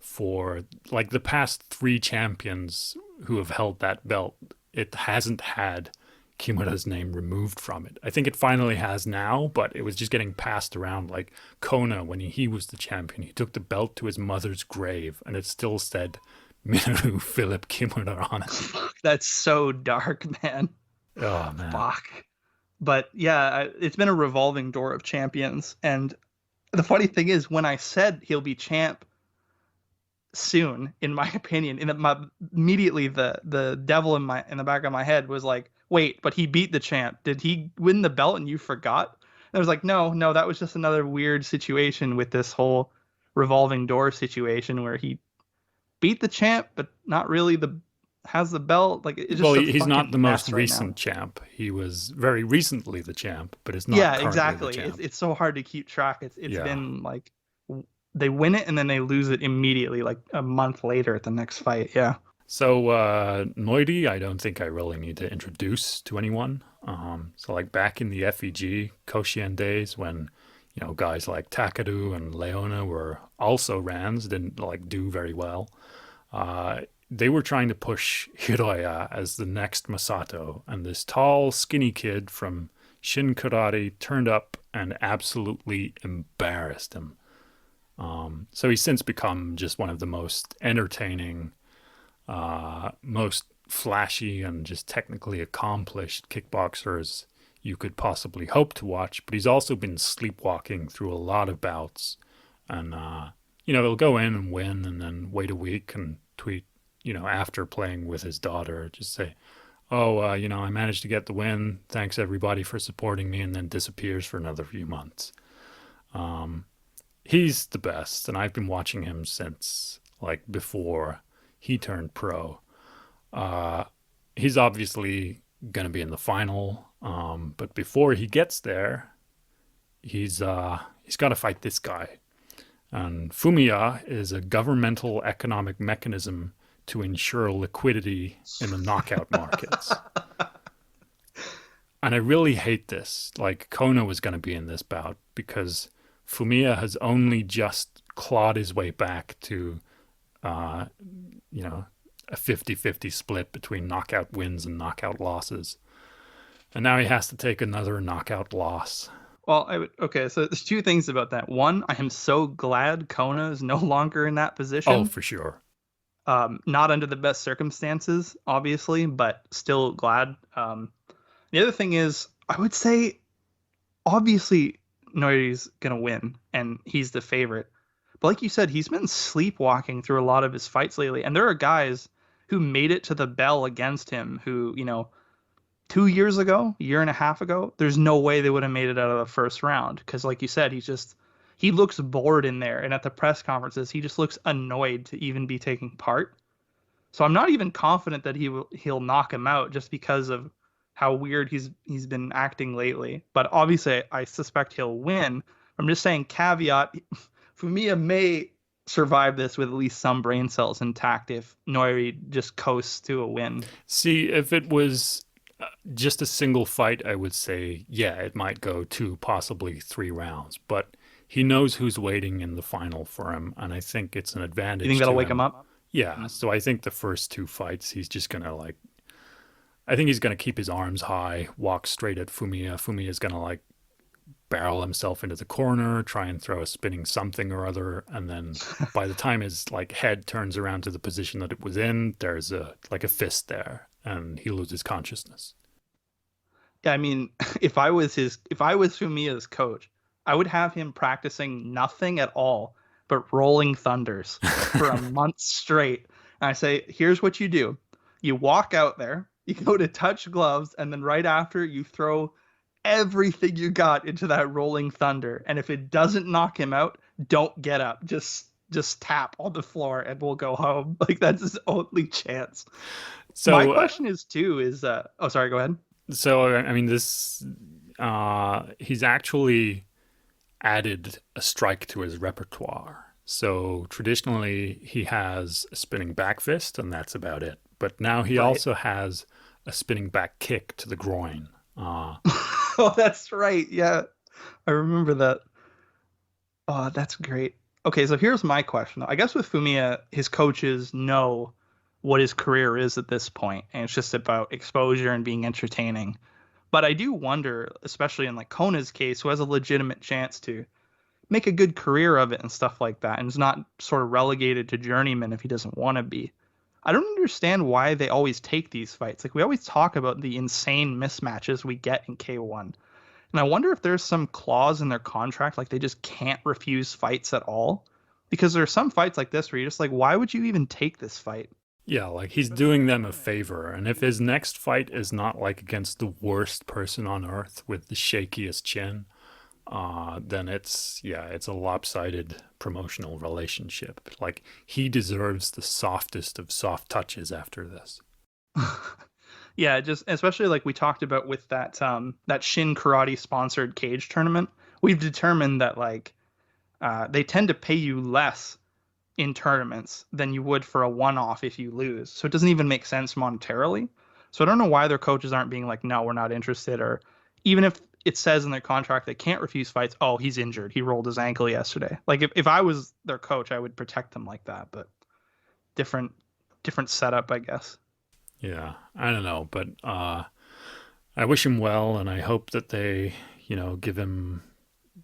for like the past three champions who have held that belt, it hasn't had Kimura's name removed from it. I think it finally has now, but it was just getting passed around like Kona when he was the champion. He took the belt to his mother's grave and it still said Minoru Philip Kimura on it. That's so dark, man. Oh man. Fuck. But yeah, it's been a revolving door of champions. And the funny thing is, when I said he'll be champ soon, in my opinion, immediately the devil in the back of my head was like, wait, but he beat the champ. Did he win the belt and you forgot? And I was like, no, that was just another weird situation with this whole revolving door situation where he beat the champ, but not really the has the belt. Like it's Well, just a he's not fucking the most mess right now. recent champ. He was very recently the champ, but is not Yeah, currently the exactly. It's champ. it's so hard to keep track. It's Yeah. been like they win it and then they lose it immediately, like a month later at the next fight. Yeah. So Noidi, I don't think I really need to introduce to anyone. So like back in the FEG Koshien days when guys like Takadu and Leona were also Rans, didn't like do very well. They were trying to push Hiroya as the next Masato, and this tall, skinny kid from Shin Karate turned up and absolutely embarrassed him. So he's since become just one of the most entertaining, most flashy, and just technically accomplished kickboxers you could possibly hope to watch. But he's also been sleepwalking through a lot of bouts, and he'll go in and win, and then wait a week and tweet, after playing with his daughter, just say, "Oh, I managed to get the win. Thanks everybody for supporting me," and then disappears for another few months. He's the best, and I've been watching him since like before he turned pro. He's obviously going to be in the final, but before he gets there, he's got to fight this guy. And Fumiya is a governmental economic mechanism to ensure liquidity in the knockout markets. And I really hate this. Like Kono was going to be in this bout because Fumiya has only just clawed his way back to, a 50-50 split between knockout wins and knockout losses. And now he has to take another knockout loss. Well, okay, so there's two things about that. One, I am so glad Kona is no longer in that Oh, position. for sure. Not under the best circumstances, obviously, but still glad. The other thing is, I would say, obviously, Noiri's gonna win, and he's the favorite. But like you said, he's been sleepwalking through a lot of his fights lately, and there are guys who made it to the bell against him who, 2 years ago, a year and a half ago, there's no way they would have made it out of the first round. Because like you said, he looks bored in there. And at the press conferences, he just looks annoyed to even be taking part. So I'm not even confident that he'll knock him out just because of how weird he's been acting lately. But obviously, I suspect he'll win. I'm just saying, caveat, Fumiya may survive this with at least some brain cells intact if Noiri just coasts to a win. See, if it was just a single fight, I would say, yeah, it might go 2, possibly 3 rounds. But he knows who's waiting in the final for him, and I think it's an advantage. You think that'll to wake him up? Yeah, so I think the first 2 fights, he's just gonna I think he's gonna keep his arms high, walk straight at Fumiya. Fumiya's gonna barrel himself into the corner, try and throw a spinning something or other, and then by the time his head turns around to the position that it was in, there's a fist there, and he loses consciousness. Yeah, I mean, if I was Fumiya's coach, I would have him practicing nothing at all but rolling thunders for a month straight. And I say, here's what you do. You walk out there, you go to touch gloves, and then right after you throw everything you got into that rolling thunder. And if it doesn't knock him out, don't get up. Just tap on the floor and we'll go home. Like that's his only chance. My So, question is too is oh sorry, go ahead. I mean, this he's actually added a strike to his repertoire. So traditionally, he has a spinning back fist, and that's about it. But now he Right. also has a spinning back kick to the groin. Oh, that's right. Yeah, I remember that. Oh, that's great. Okay, so here's my question. I guess with Fumiya, his coaches know what his career is at this point, and it's just about exposure and being entertaining. But I do wonder, especially in like Kona's case, who has a legitimate chance to make a good career of it and stuff like that, and is not sort of relegated to journeyman if he doesn't want to be. I don't understand why they always take these fights. Like we always talk about the insane mismatches we get in K-1. And I wonder if there's some clause in their contract, like they just can't refuse fights at all. Because there are some fights like this where you're just like, why would you even take this fight? Yeah, like he's doing them a favor. And if his next fight is not like against the worst person on earth with the shakiest chin, then it's a lopsided promotional relationship. Like he deserves the softest of soft touches after this. Yeah, just especially like we talked about with that Shin Karate sponsored cage tournament, we've determined that like they tend to pay you less in tournaments than you would for a one-off if you lose. So it doesn't even make sense monetarily. So I don't know why their coaches aren't being like, no, we're not interested, or even if it says in their contract they can't refuse fights, oh, he's injured. He rolled his ankle yesterday. Like if I was their coach, I would protect them like that, but different different setup, I guess. Yeah, I don't know, but I wish him well, and I hope that they,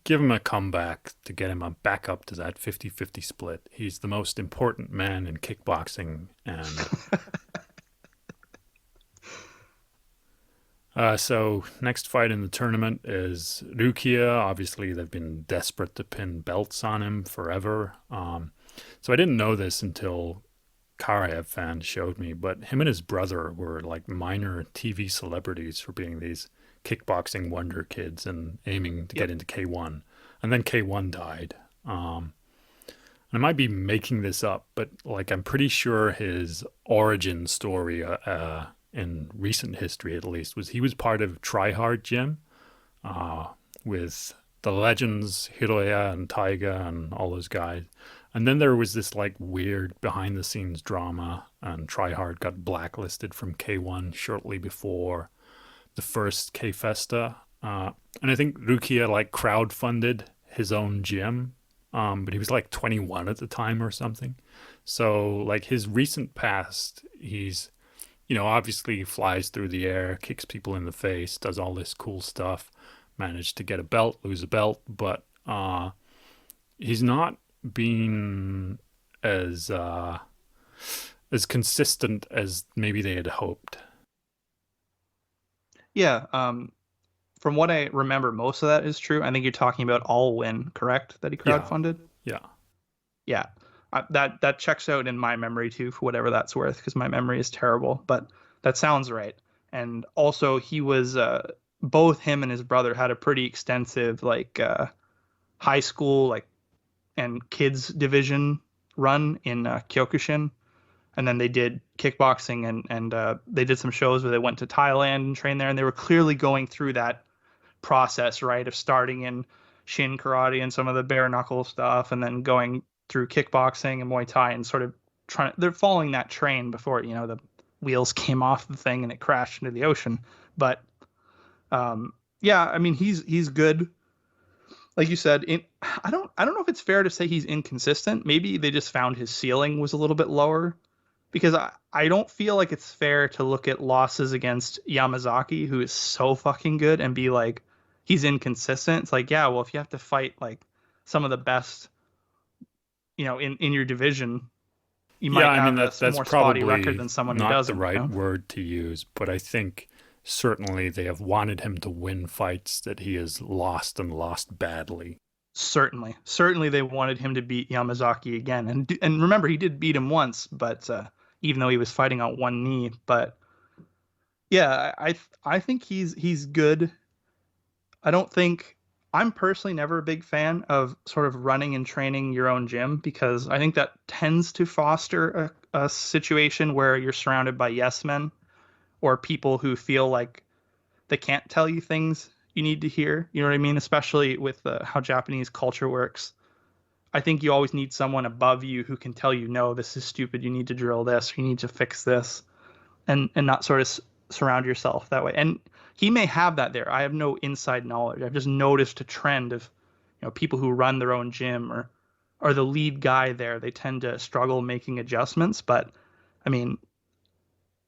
give him a comeback to get him back up to that 50-50 split. He's the most important man in kickboxing, and so next fight in the tournament is Rukia. Obviously, they've been desperate to pin belts on him forever. So I didn't know this until Karayev fan showed me, but him and his brother were like minor TV celebrities for being these kickboxing wonder kids and aiming to get Yep. into K-1. And then K-1 died. I might be making this up, but like I'm pretty sure his origin story, in recent history at least, was he was part of Try Hard Gym uh, with the legends Hiroya and Taiga and all those guys. And then there was this like weird behind the scenes drama, and Try Hard got blacklisted from K-1 shortly before the first K Festa. And I think Rukia like crowdfunded his own gym, but he was like 21 at the time or something. So like his recent past, he's obviously flies through the air, kicks people in the face, does all this cool stuff, managed to get a belt, lose a belt, but he's not been as as consistent as maybe they had hoped. Yeah, from what I remember, most of that is true. I think you're talking about All Win, correct? That he Yeah, crowdfunded. yeah, Yeah, that checks out in my memory too, for whatever that's worth, because my memory is terrible. But that sounds right. And also, he was both him and his brother had a pretty extensive like high school like and kids division run in Kyokushin, and then they did kickboxing and they did some shows where they went to Thailand and trained there, and they were clearly going through that process, right, of starting in Shin Karate and some of the bare knuckle stuff, and then going through kickboxing and Muay Thai, and sort of trying. They're following that train before the wheels came off the thing and it crashed into the ocean. But yeah, I mean he's good. Like you said, I don't know if it's fair to say he's inconsistent. Maybe they just found his ceiling was a little bit lower because I don't feel like it's fair to look at losses against Yamazaki, who is so fucking good, and be like, he's inconsistent. It's like, yeah, well, if you have to fight like some of the best, in your division, you yeah. might I mean have a that's more spotty record probably than someone who not the doesn't. right word to use, but I think certainly they have wanted him to win fights that he has lost and lost badly. Certainly, they wanted him to beat Yamazaki again, and remember, he did beat him once, but even though he was fighting on one knee, but yeah, I think he's good. I don't think I'm personally never a big fan of sort of running and training your own gym because I think that tends to foster a situation where you're surrounded by yes men or people who feel like they can't tell you things you need to hear. You know what I mean? Especially with how Japanese culture works. I think you always need someone above you who can tell you, no, this is stupid. You need to drill this. You need to fix this, and not sort of surround yourself that way. And he may have that there. I have no inside knowledge. I've just noticed a trend of, people who run their own gym or are the lead guy there. They tend to struggle making adjustments, but I mean,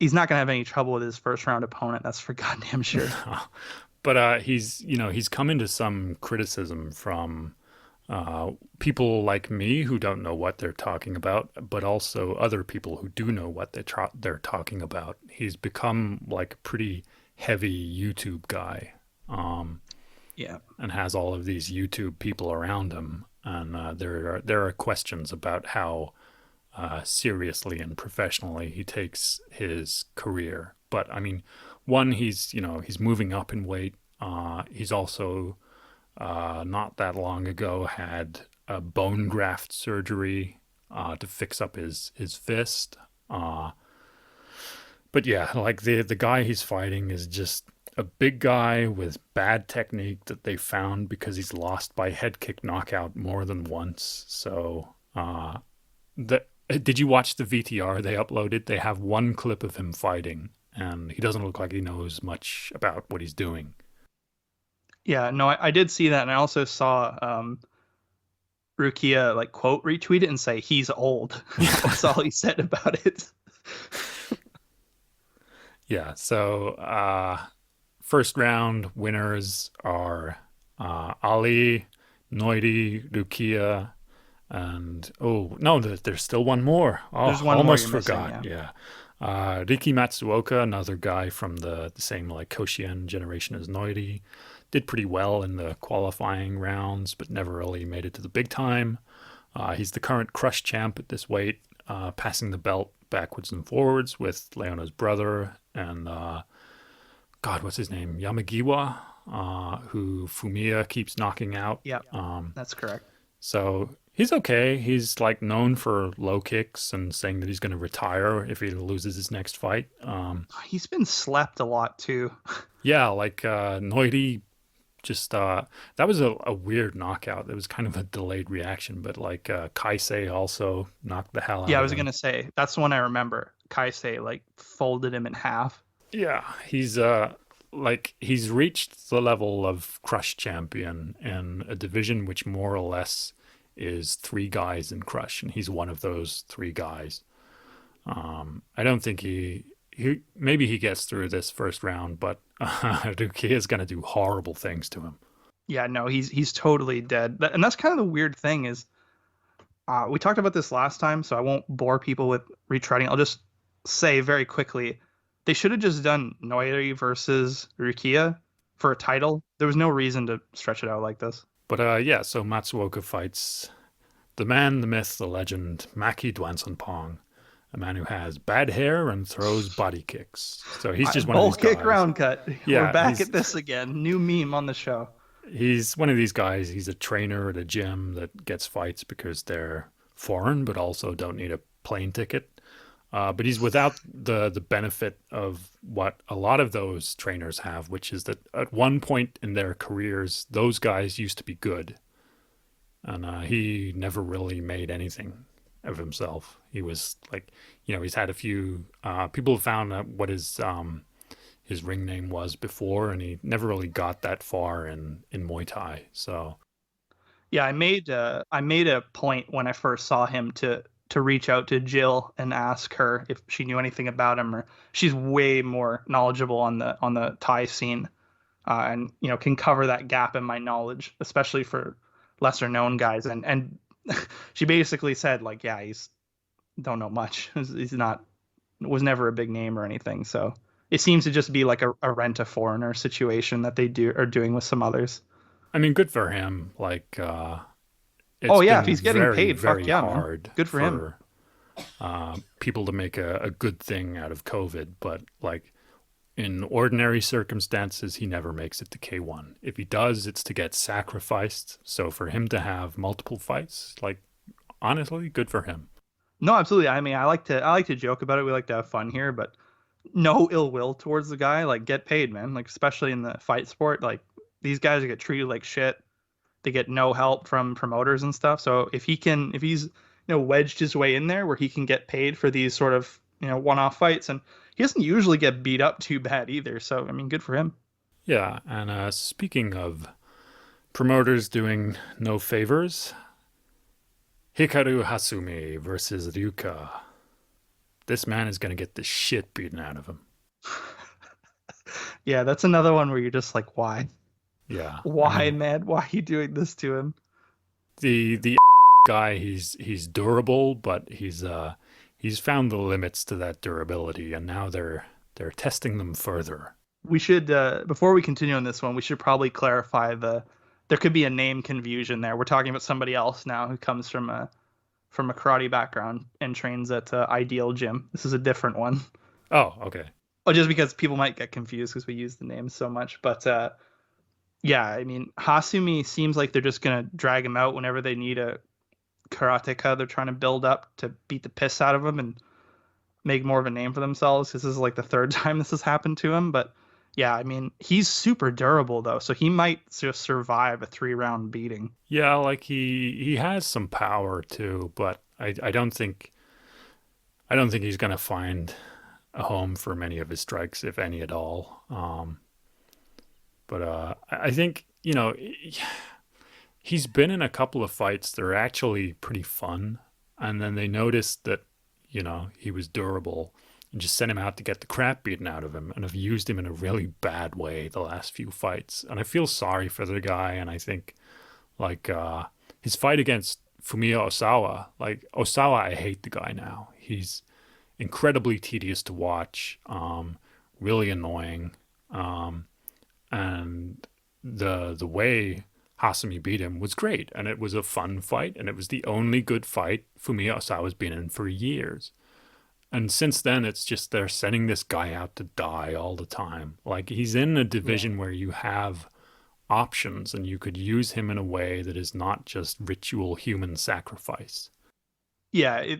he's not gonna have any trouble with his first round opponent. That's for goddamn sure. But he's come into some criticism from people like me who don't know what they're talking about, but also other people who do know what they're talking about. He's become like a pretty heavy YouTube guy, Yeah. and has all of these YouTube people around him. And there are questions about how seriously and professionally he takes his career. But I mean, one, he's moving up in weight. He's also not that long ago had a bone graft surgery to fix up his fist. Uh, but yeah, like the guy he's fighting is just a big guy with bad technique that they found because he's lost by head kick knockout more than once. So the did you watch the VTR they uploaded? They have one clip of him fighting, and he doesn't look like he knows much about what he's doing. Yeah, no, I did see that, and I also saw Rukia like quote retweet it and say he's old. That was all he said about it. Yeah, so first round winners are Ali, Noidi, Rukia, and oh no, there's still one more. Oh, There's one more almost you're missing, forgot. yeah. Yeah, Riki Matsuoka, another guy from the same like Koshien generation as Noidi, did pretty well in the qualifying rounds, but never really made it to the big time. He's the current Crush champ at this weight, passing the belt backwards and forwards with Leona's brother and God, what's his name? Yamagiwa, who Fumiya keeps knocking out. Yeah, that's correct. So he's okay. He's like known for low kicks and saying that he's going to retire if he loses his next fight. He's been slept a lot too. Yeah, like Noidi just that was a weird knockout. It was kind of a delayed reaction, but like Kaisei also knocked the hell Yeah, out I of was him. gonna say that's the one I remember. Kaisei like folded him in half. Yeah, he's reached the level of Crush champion in a division which more or less is three guys in Crush, and he's one of those three guys. I don't think he maybe he gets through this first round, but Ruki is going to do horrible things to him. Yeah, no, he's totally dead. And that's kind of the weird thing is we talked about this last time, so I won't bore people with retreading. I'll just say very quickly, they should have just done Noiri versus Rukia for a title. There was no reason to stretch it out like this. But yeah, so Matsuoka fights the man, the myth, the legend, Maki Dwansunpong, a man who has bad hair and throws body kicks. So he's just one of Bull these kick guys. round cut. We're Yeah, back at this again. New meme on the show. he's one of these guys. He's a trainer at a gym that gets fights because they're foreign, but also don't need a plane ticket. But he's without the benefit of what a lot of those trainers have, which is that at one point in their careers, those guys used to be good, and he never really made anything of himself. He was like, he's had a few people have found out what his ring name was before, and he never really got that far in Muay Thai. So Yeah, I made a point when I first saw him to reach out to Jill and ask her if she knew anything about him, or she's way more knowledgeable on the Thai scene, and can cover that gap in my knowledge, especially for lesser known guys. And she basically said like, yeah, he's don't know much. He's not was never a big name or anything. So it seems to just be like a rent a foreigner situation that they do are doing with some others. I mean, good for him. Like Oh it's yeah, if been he's getting very, paid, fuck very yeah, man. hard Good for him. for people to make a good thing out of COVID. But like In ordinary circumstances, he never makes it to K-1. If he does, it's to get sacrificed. So for him to have multiple fights, like, honestly, good for him. No, absolutely. I mean, I like to joke about it. We like to have fun here, but no ill will towards the guy. Like, get paid, man. Like, especially in the fight sport, like these guys get treated like shit. They get no help from promoters and stuff. So if he's wedged his way in there where he can get paid for these sort of one-off fights, and he doesn't usually get beat up too bad either. So I mean, good for him. Yeah, and speaking of promoters doing no favors, Hikaru Hasumi versus Ryuka. This man is going to get the shit beaten out of him. Yeah, that's another one where you're just like, why? Yeah, I Why, mean, man? Why are you doing this to him? the guy, he's durable, but he's found the limits to that durability, and now they're testing them further. We should before we continue on this one, we should probably clarify there could be a name confusion there. We're talking about somebody else now who comes from a karate background and trains at Ideal Gym. This is a different one. Oh, okay. Oh, just because people might get confused because we use the name so much. But yeah, I mean, Hasumi seems like they're just gonna drag him out whenever they need a karateka they're trying to build up to beat the piss out of him and make more of a name for themselves. This is like the third time this has happened to him. But yeah, I mean, he's super durable though, so he might just survive a 3 round beating. Yeah, like he has some power too, but I don't think he's gonna find a home for many of his strikes, if any at all. But I think he's been in a couple of fights that are actually pretty fun, and then they noticed that he was durable and just sent him out to get the crap beaten out of him, and have used him in a really bad way the last few fights. And I feel sorry for the guy, and I think like his fight against Fumiya Osawa, like Osawa, I hate the guy now. He's incredibly tedious to watch, really annoying, and the way Hasumi beat him was great, and it was a fun fight, and it was the only good fight Fumiya Osawa's been in for years. And since then, it's just they're sending this guy out to die all the time. Like he's in a Yeah. division where you have options, and you could use him in a way that is not just ritual human sacrifice. Yeah,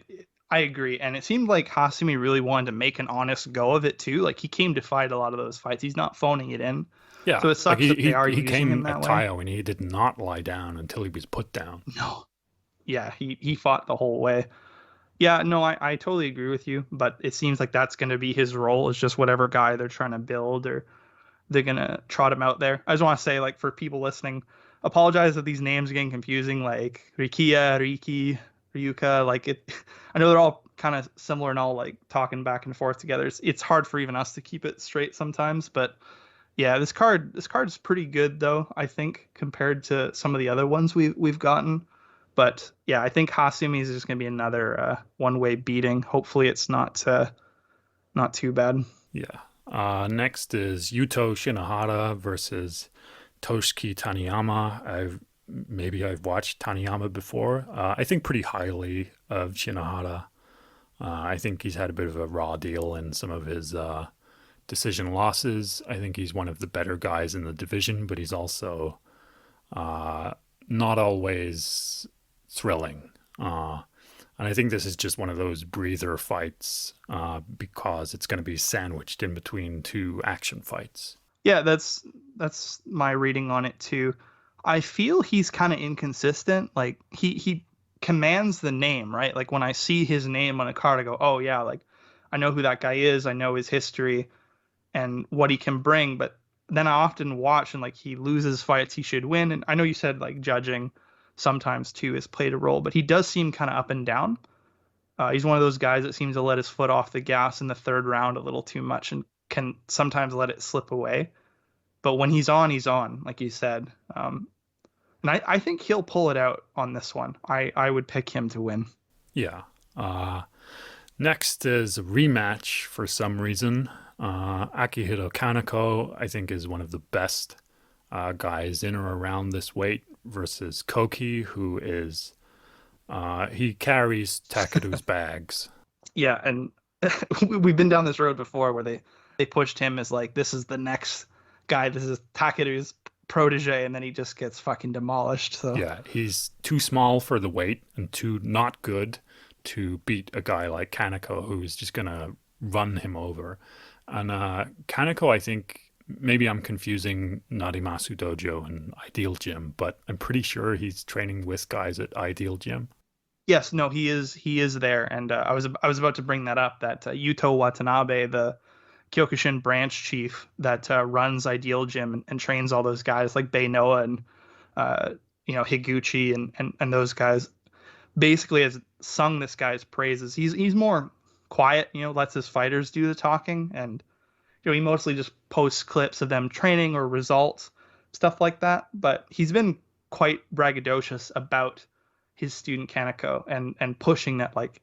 I agree. And it seemed like Hasumi really wanted to make an honest go of it too. Like he came to fight a lot of those fights. He's not phoning it in. Yeah, So it like sucks that they are he using him came that at way. Tayo and he did not lie down until he was put down. No. Yeah, he fought the whole way. Yeah, no, I totally agree with you, but it seems like that's going to be his role, is just whatever guy they're trying to build or they're going to trot him out there. I just want to say, like, for people listening, apologize if these names are getting confusing, like Rikia, Riki, Ryuka. Like, I know they're all kind of similar and all like talking back and forth together. It's hard for even us to keep it straight sometimes, but yeah, this card is pretty good though, I think, compared to some of the other ones we've gotten. But yeah, I think Hasumi is just gonna be another one-way beating. Hopefully, it's not too bad. Yeah. Next is Yuto Shinohara versus Toshiki Taniyama. I've watched Taniyama before. I think pretty highly of Shinohara. I think he's had a bit of a raw deal in some of his decision losses. I think he's one of the better guys in the division, but he's also uh, not always thrilling. And I think this is just one of those breather fights because it's going to be sandwiched in between two action fights. Yeah, that's my reading on it too. I feel he's kind of inconsistent. Like he commands the name, right? Like when I see his name on a card, I go, oh yeah, like I know who that guy is. I know his history and what he can bring. But then I often watch and like he loses fights he should win. And I know you said like judging sometimes too has played a role, but he does seem kind of up and down. He's one of those guys that seems to let his foot off the gas in the third round a little too much and can sometimes let it slip away. But when he's on, like you said. And I think he'll pull it out on this one. I would pick him to win. Yeah. Uh, Next is a rematch for some reason. Akihiro Kaneko, I think, is one of the best guys in or around this weight versus Koki, who is he carries Takeru's bags. Yeah, and we've been down this road before where they They pushed him as like this is the next guy. This is Takeru's protege, and then he just gets fucking demolished. So Yeah, he's too small for the weight and too not good to beat a guy like Kaneko, who's just gonna run him over. And Kaneko, I think maybe I'm confusing Narimasu Dojo and Ideal Gym, but I'm pretty sure he's training with guys at Ideal Gym. yes, no, he is there, and I was about to bring that up. That Yuto Watanabe, the Kyokushin branch chief that runs Ideal Gym and trains all those guys like Bei Noah and uh, Higuchi and those guys, basically has sung this guy's praises. He's more quiet, lets his fighters do the talking, and he mostly just posts clips of them training or results, stuff like that. But he's been quite braggadocious about his student Kaneko and pushing that like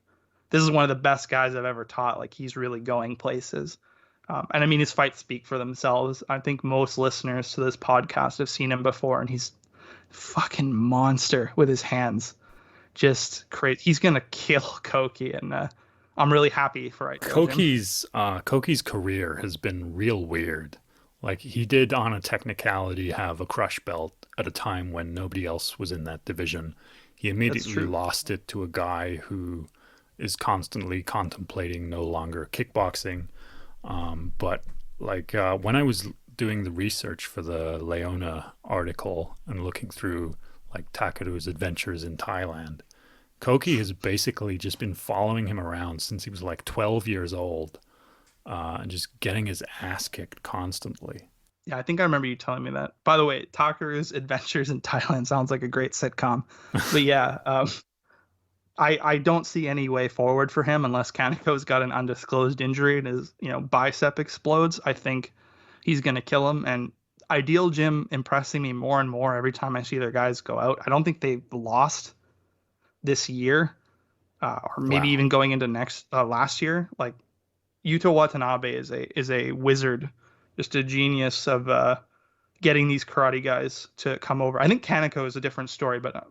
this is one of the best guys I've ever taught. Like he's really going places. And I mean, his fights speak for themselves. I think most listeners to this podcast have seen him before, and he's fucking monster with his hands. Just crazy. He's gonna kill Koki, and I'm really happy for Ideal Gym. Koki's career has been real weird. Like he did on a technicality have a crush belt at a time when nobody else was in that division. He That's immediately true. lost it to a guy who is constantly contemplating no longer kickboxing. But like when I was doing the research for the Leona article and looking through like Takeru's adventures in Thailand, Koki has basically just been following him around since he was like 12 years old, and just getting his ass kicked constantly. Yeah, I think I remember you telling me that. By the way, Takeru's Adventures in Thailand sounds like a great sitcom. But yeah, I don't see any way forward for him unless Kaneko's got an undisclosed injury and his bicep explodes. I think he's gonna kill him. And Ideal Gym impressing me more and more every time I see their guys go out. I don't think they've lost this year, or maybe Wow. even going into next last year. Like Yuto Watanabe is a wizard, just a genius of getting these karate guys to come over. I think Kaneko is a different story, but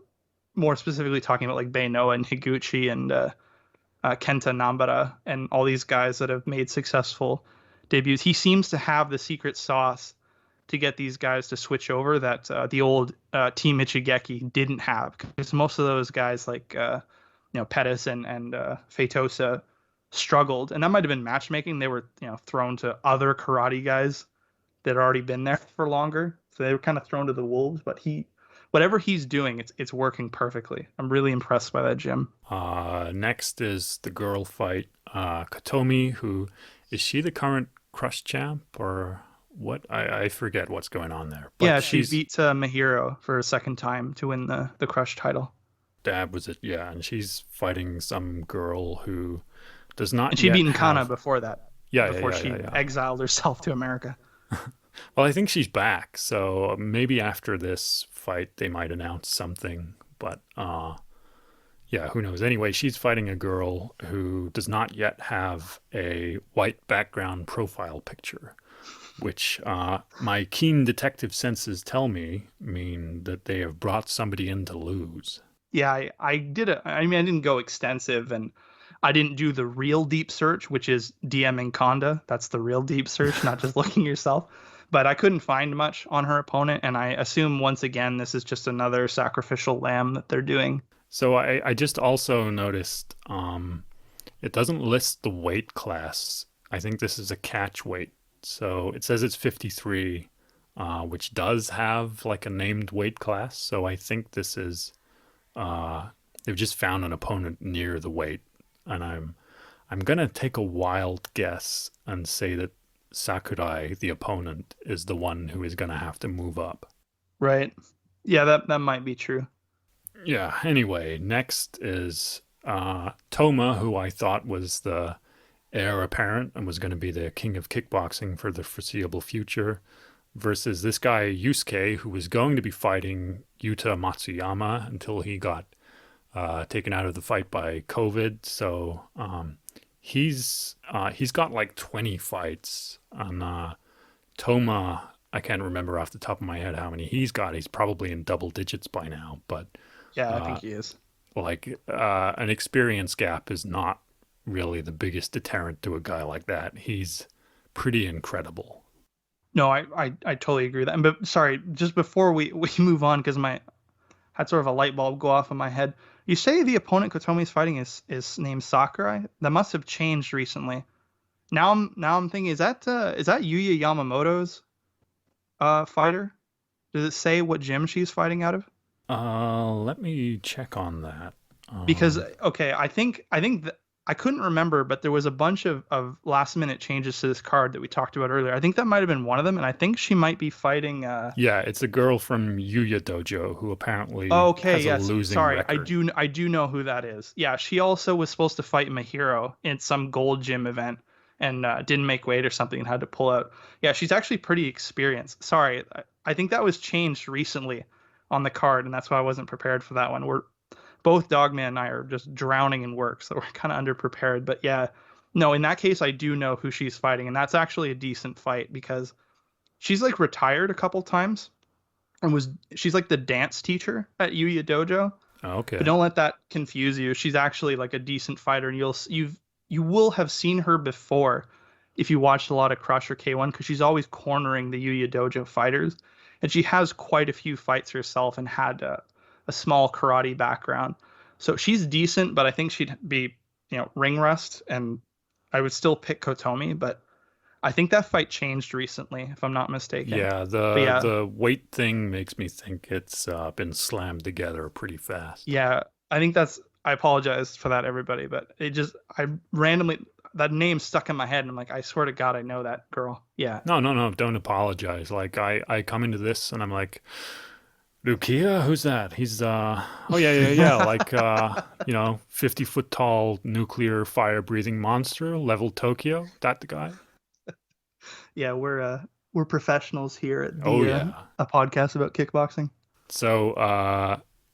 more specifically talking about like Bei Noah and Higuchi and Kenta Nambara and all these guys that have made successful debuts. He seems to have the secret sauce to get these guys to switch over that the old Team Ichigeki didn't have, because most of those guys like Pettis and Feitosa struggled, and that might have been matchmaking. They were thrown to other karate guys that had already been there for longer, so they were kind of thrown to the wolves. But whatever he's doing, it's working perfectly. I'm really impressed by that gym. Next is the girl fight. Katomi, who is she the current Crush champ or what? I forget what's going on there. But Yeah, she she's beat Mahiro for a second time to win the Crush title, Dab was it? Yeah, and she's fighting some girl who does not and she'd yet beaten Kana have. before that, Yeah, yeah, before yeah, she yeah, yeah. exiled herself to America. Well, I think she's back, so maybe after this fight they might announce something. But yeah, who knows? Anyway, she's fighting a girl who does not yet have a white background profile picture, which my keen detective senses tell me mean that they have brought somebody in to lose. Yeah, I did it. I mean, I didn't go extensive, and I didn't do the real deep search, which is DMing Conda. That's the real deep search, not just looking yourself. But I couldn't find much on her opponent, and I assume once again this is just another sacrificial lamb that they're doing. So I just also noticed it doesn't list the weight class. I think this is a catch weight. So it says it's 53, which does have like a named weight class. So I think this is they've just found an opponent near the weight, and I'm gonna take a wild guess and say that Sakurai, the opponent, is the one who is gonna have to move up. Right. Yeah, that might be true. Yeah. Anyway, next is Toma, who I thought was the heir apparent and was going to be the king of kickboxing for the foreseeable future, versus this guy Yusuke, who was going to be fighting Yuta Matsuyama until he got taken out of the fight by COVID. So he's got like 20 fights, and Toma. I can't remember off the top of my head how many he's got. He's probably in double digits by now, but Yeah, I uh, think he is. like an experience gap is not really the biggest deterrent to a guy like that. He's pretty incredible. No, I totally agree with that. But sorry, just before we move on, because my had sort of a light bulb go off in my head. You say the opponent Kotomi's fighting is named Sakurai. That must have changed recently. Now I'm thinking, is that Yuya Yamamoto's fighter? Does it say what gym she's fighting out of? Let me check on that. Because okay, I think that I couldn't remember, but there was a bunch of last minute changes to this card that we talked about earlier. I think that might have been one of them, and I think she might be fighting. Yeah, it's a girl from Yuya Dojo who apparently Okay, has a yes. losing Sorry, I record. do know who that is. Yeah, she also was supposed to fight Mahiro in some gold gym event and didn't make weight or something and had to pull out. Yeah, she's actually pretty experienced. Sorry, I think that was changed recently on the card, and that's why I wasn't prepared for that one. We're both Dogman and I are just drowning in work, so we're kind of underprepared. But yeah, no, in that case, I do know who she's fighting, and that's actually a decent fight because she's like retired a couple times and was she's like the dance teacher at Yuya Dojo. But Okay. don't let that confuse you. She's actually like a decent fighter, and you will have seen her before if you watched a lot of Crush or K-1 because she's always cornering the Yuya Dojo fighters, and she has quite a few fights herself and had a small karate background. So she's decent, but I think she'd be ring rust, and I would still pick Kotomi, but I think that fight changed recently, if I'm not mistaken. Yeah, But yeah, the weight thing makes me think it's been slammed together pretty fast. yeah, I think that's. I apologize for that, everybody, but I randomly that name stuck in my head, and I'm like, I swear to God, I know that girl. Yeah, No, no, no, don't apologize. Like I come into this and I'm like, Rukia, who's that? He's oh yeah, yeah, yeah, like 50-foot tall nuclear fire breathing monster, level Tokyo, that the guy? yeah, we're professionals here at Oh the yeah. a podcast about kickboxing. So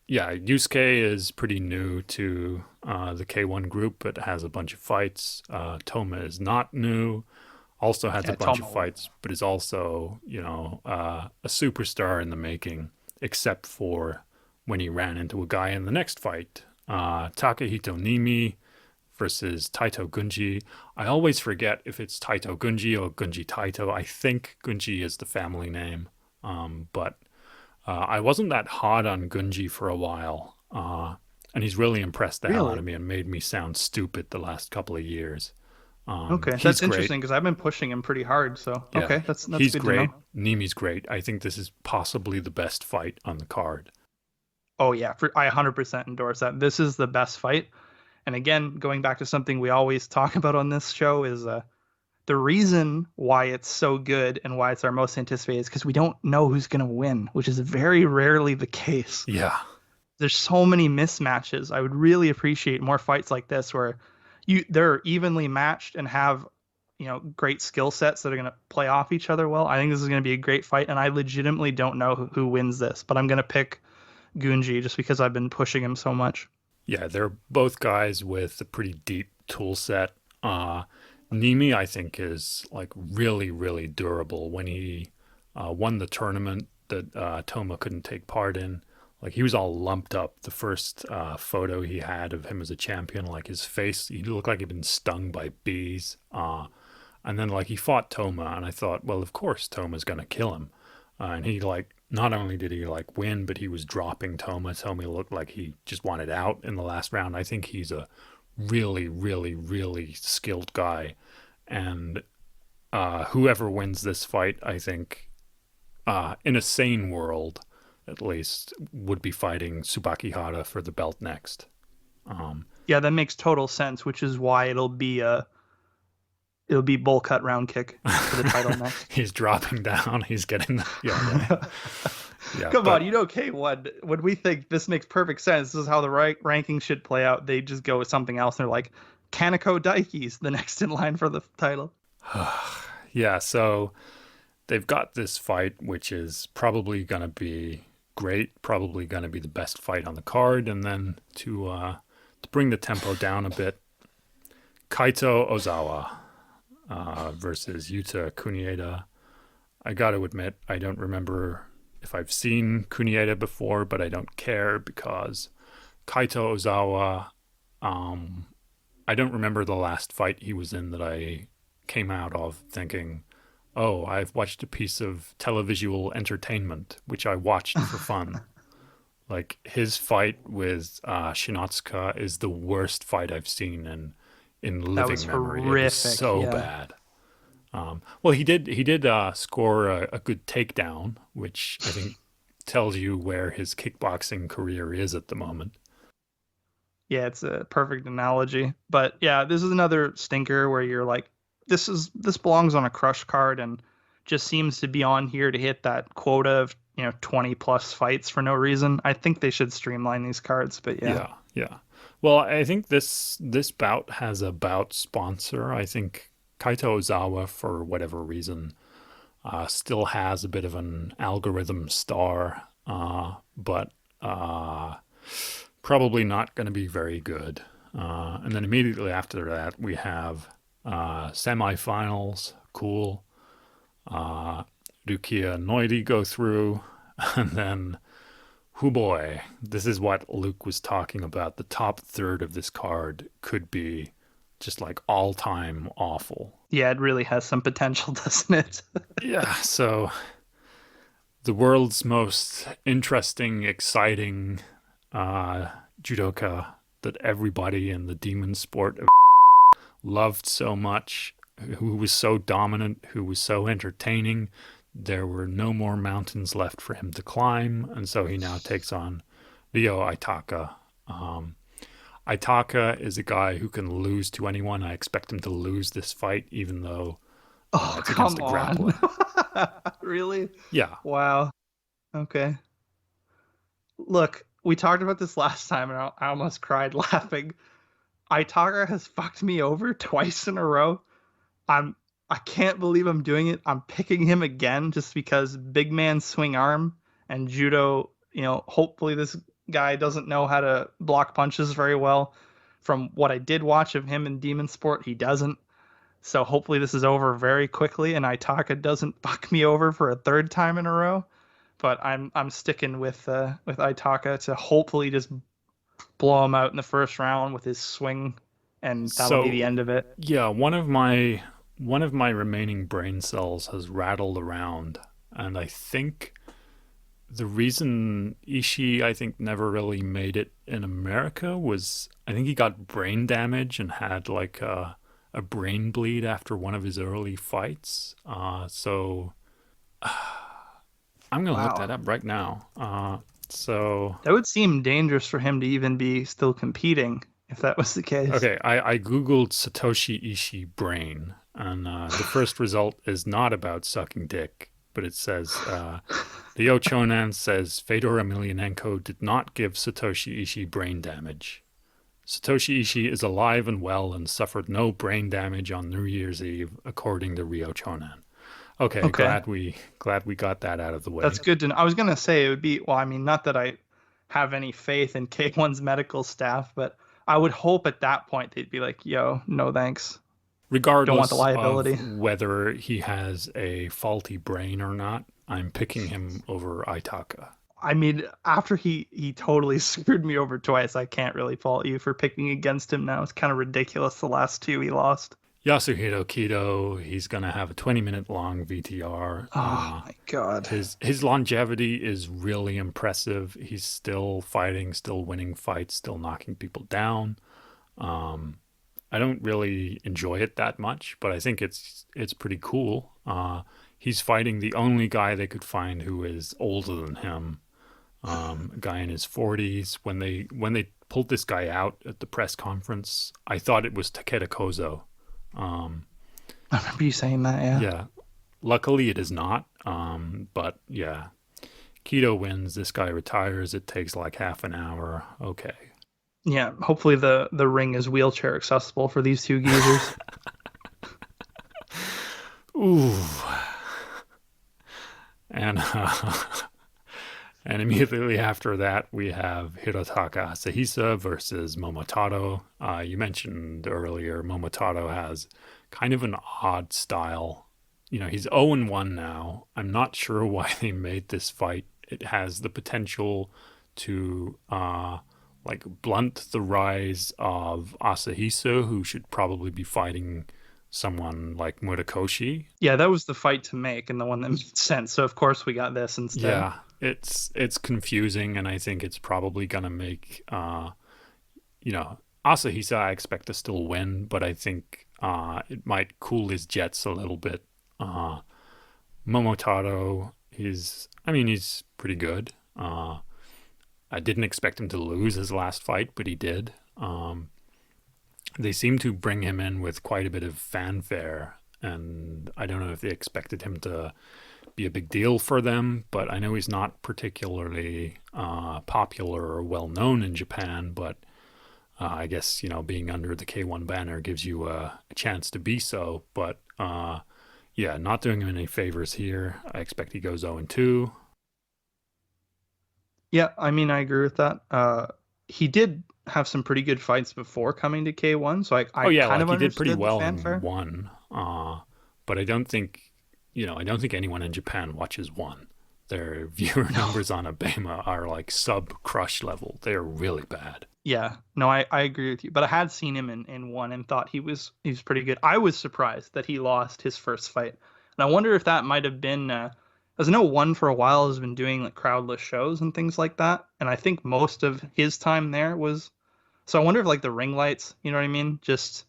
yeah, Yusuke is pretty new to the K-1 group, but has a bunch of fights. Toma is not new, also has a Yeah, bunch of Toma will. fights, but is also, a superstar in the making, except for when he ran into a guy in the next fight. Takahito Nimi versus Taito Gunji. I always forget if it's Taito Gunji or Gunji Taito. I think Gunji is the family name. But I wasn't that hard on Gunji for a while. And he's really impressed the hell out Really? of me and made me sound stupid the last couple of years. Okay, He's that's great. interesting because I've been pushing him pretty hard. So Yeah, okay, that's he's good to great. know. Nimi's great. I think this is possibly the best fight on the card. Oh yeah, I 100% endorse that. This is the best fight. And again, going back to something we always talk about on this show is the reason why it's so good and why it's our most anticipated is because we don't know who's going to win, which is very rarely the case. Yeah, There's so many mismatches. I would really appreciate more fights like this where they're evenly matched and have great skill sets that are going to play off each other well. I think this is going to be a great fight, and I legitimately don't know who wins this, but I'm going to pick Gunji just because I've been pushing him so much. yeah, they're both guys with a pretty deep tool set. Uh, Nimi, I think, is like really, really durable. When he won the tournament that Toma couldn't take part in, like he was all lumped up. The first photo he had of him as a champion, like his face, he looked like he'd been stung by bees. And then like he fought Toma, and I thought, well, of course Toma's gonna kill him. And he like not only did he like win, but he was dropping Toma. Toma looked like he just wanted out in the last round. I think he's a really, really, really skilled guy, and whoever wins this fight, I think, in a sane world, at least, would be fighting Subaki Hara for the belt next. Um, Yeah, that makes total sense, which is why it'll be bull cut round kick for the title next. he's dropping down. He's getting the yeah, yeah, yeah, yeah. Come on, But K-1, when we think this makes perfect sense, this is how the ranking should play out, they just go with something else. And they're like, Kaneko Daiki's the next in line for the title. yeah, so they've got this fight, which is probably gonna be great. Probably gonna be the best fight on the card, and then to bring the tempo down a bit, Kaito Ozawa versus Yuta Kunieda. I got to admit, I don't remember if I've seen Kunieda before, but I don't care because Kaito Ozawa, I don't remember the last fight he was in that I came out of thinking, oh, I've watched a piece of televisual entertainment, which I watched for fun. Like his fight with Shinotsuka is the worst fight I've seen in That living was memory. It was horrific. so Yeah. bad. Well, he did score a good takedown, which I think tells you where his kickboxing career is at the moment. Yeah, it's a perfect analogy. But yeah, this is another stinker where you're like, this belongs on a crush card and just seems to be on here to hit that quota of 20 plus fights for no reason. I think they should streamline these cards, but yeah. Yeah, yeah. Well, I think this bout has a bout sponsor. I think Kaito Ozawa, for whatever reason, still has a bit of an algorithm star, but probably not going to be very good. And then immediately after that, we have semifinals. Cool. Rukia and Noidi go through, and then oh boy, this is what Luke was talking about. The top third of this card could be just like all time awful. Yeah, it really has some potential, doesn't it? Yeah, so the world's most interesting, exciting uh, judoka that everybody in the demon sport loved so much, who was so dominant, who was so entertaining. There were no more mountains left for him to climb, and so he now takes on Ryo Aitaka. Um, Aitaka is a guy who can lose to anyone. I expect him to lose this fight, even though Oh, it's against come a on. grappler. Really? Yeah. Wow. Okay. Look, we talked about this last time and I almost cried laughing. Aitaga has fucked me over twice in a row. I'm I can't believe I'm doing it. I'm picking him again just because big man swing arm and judo, hopefully this guy doesn't know how to block punches very well. From what I did watch of him in Demon Sport, he doesn't. So hopefully this is over very quickly and Aitaka doesn't fuck me over for a third time in a row. But I'm sticking with Aitaka to hopefully just blow him out in the first round with his swing, and that'll be the So end of it. yeah, one of my remaining brain cells has rattled around, and I think the reason Ishii, I think, never really made it in America was I think he got brain damage and had like a brain bleed after one of his early fights. So I'm gonna look that Wow. up right now. So That would seem dangerous for him to even be still competing if that was the case. okay, I googled Satoshi Ishii brain, and the first result is not about sucking dick, but it says Leo Chonan says Fedor Emelianenko did not give Satoshi Ishii brain damage. Satoshi Ishii is alive and well and suffered no brain damage on New Year's Eve, according to Rio Chonan. Okay, Okay. glad we got that out of the way. That's good to know. I was gonna say it would be, well, I mean, not that I have any faith in K-1's medical staff, but I would hope at that point they'd be like, yo, no thanks. Don't want the Regardless of liability. whether he has a faulty brain or not, I'm picking him over Aitaka. I mean, after he totally screwed me over twice, I can't really fault you for picking against him now. It's kind of ridiculous the last two he lost. Yasuhiro Kido, he's gonna have a 20-minute long VTR. Oh my god. His longevity is really impressive. He's still fighting, still winning fights, still knocking people down. Um, I don't really enjoy it that much, but I think it's pretty cool. He's fighting the only guy they could find who is older than him, a guy in his 40s. When they pulled this guy out at the press conference, I thought it was Takeda Kozo. Um, I remember you saying that, yeah. yeah, luckily it is not. But yeah, Keto wins. This guy retires. It takes like half an hour. Okay. Yeah, hopefully the ring is wheelchair accessible for these two geezers. Ooh. And and immediately after that, we have Hirotaka Asahisa versus Momotaro. You mentioned earlier, Momotaro has kind of an odd style. He's 0-1 now. I'm not sure why they made this fight. It has the potential to like blunt the rise of Asahisa, who should probably be fighting someone like Murakoshi. Yeah, that was the fight to make and the one that made sense. So of course we got this instead. Yeah, it's confusing, and I think it's probably gonna make you know, Asahisa I expect to still win, but I think it might cool his jets a little bit. Uh, Momotaro, he's pretty good. I didn't expect him to lose his last fight, but he did. They seem to bring him in with quite a bit of fanfare, and I don't know if they expected him to be a big deal for them, but I know he's not particularly popular or well known in Japan, but I guess, being under the K-1 banner gives you a chance to be so, but yeah, not doing him any favors here. I expect he goes 0-2. Yeah, I mean I agree with that. He did have some pretty good fights before coming to K1, so I Oh yeah, kind like of he did pretty understood the well in fanfare. one, but I don't think anyone in Japan watches one. Their viewer No. numbers on Abema are like sub Crush level. They're really bad. Yeah, no, I agree with you. But I had seen him in one and thought he was pretty good. I was surprised that he lost his first fight, and I wonder if that might have been. As I know, one for a while has been doing like crowdless shows and things like that, and I think most of his time there was. So I wonder if like the ring lights, you know what I mean, just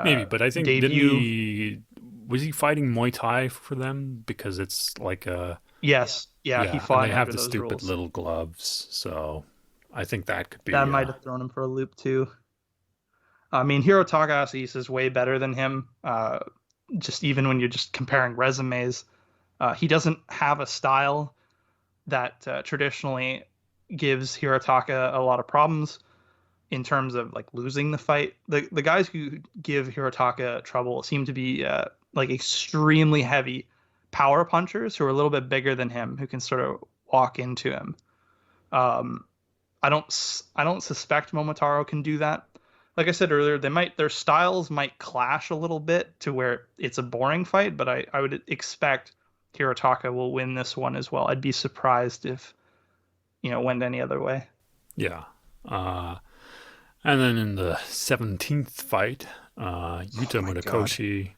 Maybe, uh, but I think didn't debut. he was he fighting Muay Thai for them because it's like a Yes, yeah, he yeah, and fought they have under the those stupid rules. little gloves, so I think that could That be might have thrown him for a loop too. I mean, Hirotaka Asais is way better than him. Just even when you're just comparing resumes, he doesn't have a style that traditionally gives Hirotaka a lot of problems in terms of like losing the fight. The guys who give Hirotaka trouble seem to be like extremely heavy power punchers who are a little bit bigger than him, who can sort of walk into him. Um, I don't suspect Momotaro can do that. Like I said earlier, their styles might clash a little bit to where it's a boring fight, but I would expect Hirotaka will win this one as well. I'd be surprised if it went any other way. yeah. Uh, and then in the 17th fight, Oh Yuta my god. Murakoshi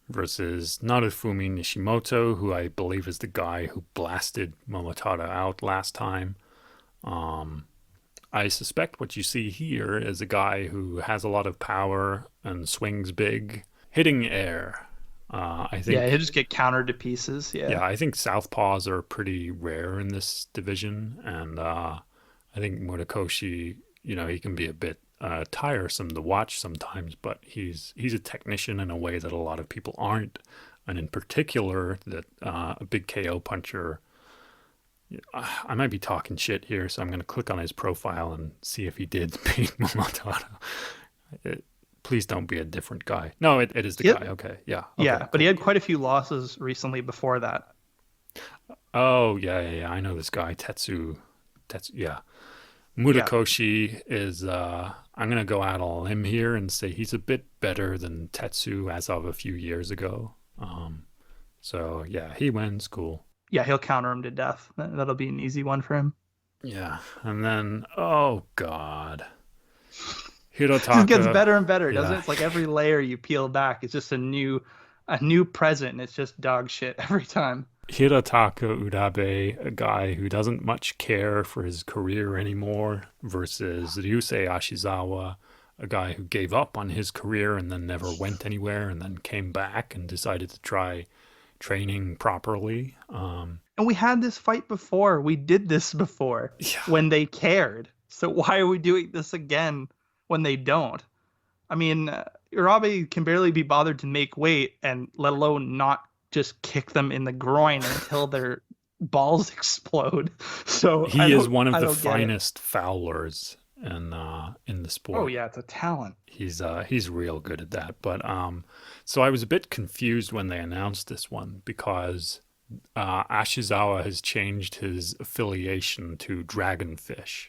versus Narufumi Nishimoto, who I believe is the guy who blasted Momotaro out last time. Um, I suspect what you see here is a guy who has a lot of power and swings big, hitting air. I Yeah, he'll think, just get countered to pieces. Yeah. yeah, I think southpaws are pretty rare in this division, and I think Murakoshi, he can be a bit tiresome to watch sometimes, but he's a technician in a way that a lot of people aren't, and in particular that a big KO puncher. I might be talking shit here, so I'm going to click on his profile and see if he did beat Momotaro. It, please don't be a different guy. No, it is the He guy. had, Okay, yeah, okay, yeah, but he cool, had cool. quite a few losses recently before that. Oh yeah, yeah, yeah. I know this guy, Tetsu. Yeah, Yeah. Murakoshi is. I'm gonna go out on a limb here and say he's a bit better than Tetsu as of a few years ago. So yeah, he wins. Cool. Yeah, he'll counter him to death. That'll be an easy one for him. Yeah, and then oh god, It just gets Hirotaka. better and better, doesn't it? Yeah, It's like every layer you peel back, it's just a new present, and it's just dog shit every time. Hirotaka Urabe, a guy who doesn't much care for his career anymore, versus Ryusei Ashizawa, a guy who gave up on his career and then never went anywhere and then came back and decided to try training properly. And we had this fight before. We did this before Yeah, when they cared. So why are we doing this again when they don't? I mean, Urabe can barely be bothered to make weight, and let alone not just kick them in the groin until their balls explode. So I he is don't, one of I the don't get it. finest foulers in the Oh sport. yeah, it's a talent. He's real good at that. But so I was a bit confused when they announced this one because Ashizawa has changed his affiliation to Dragonfish.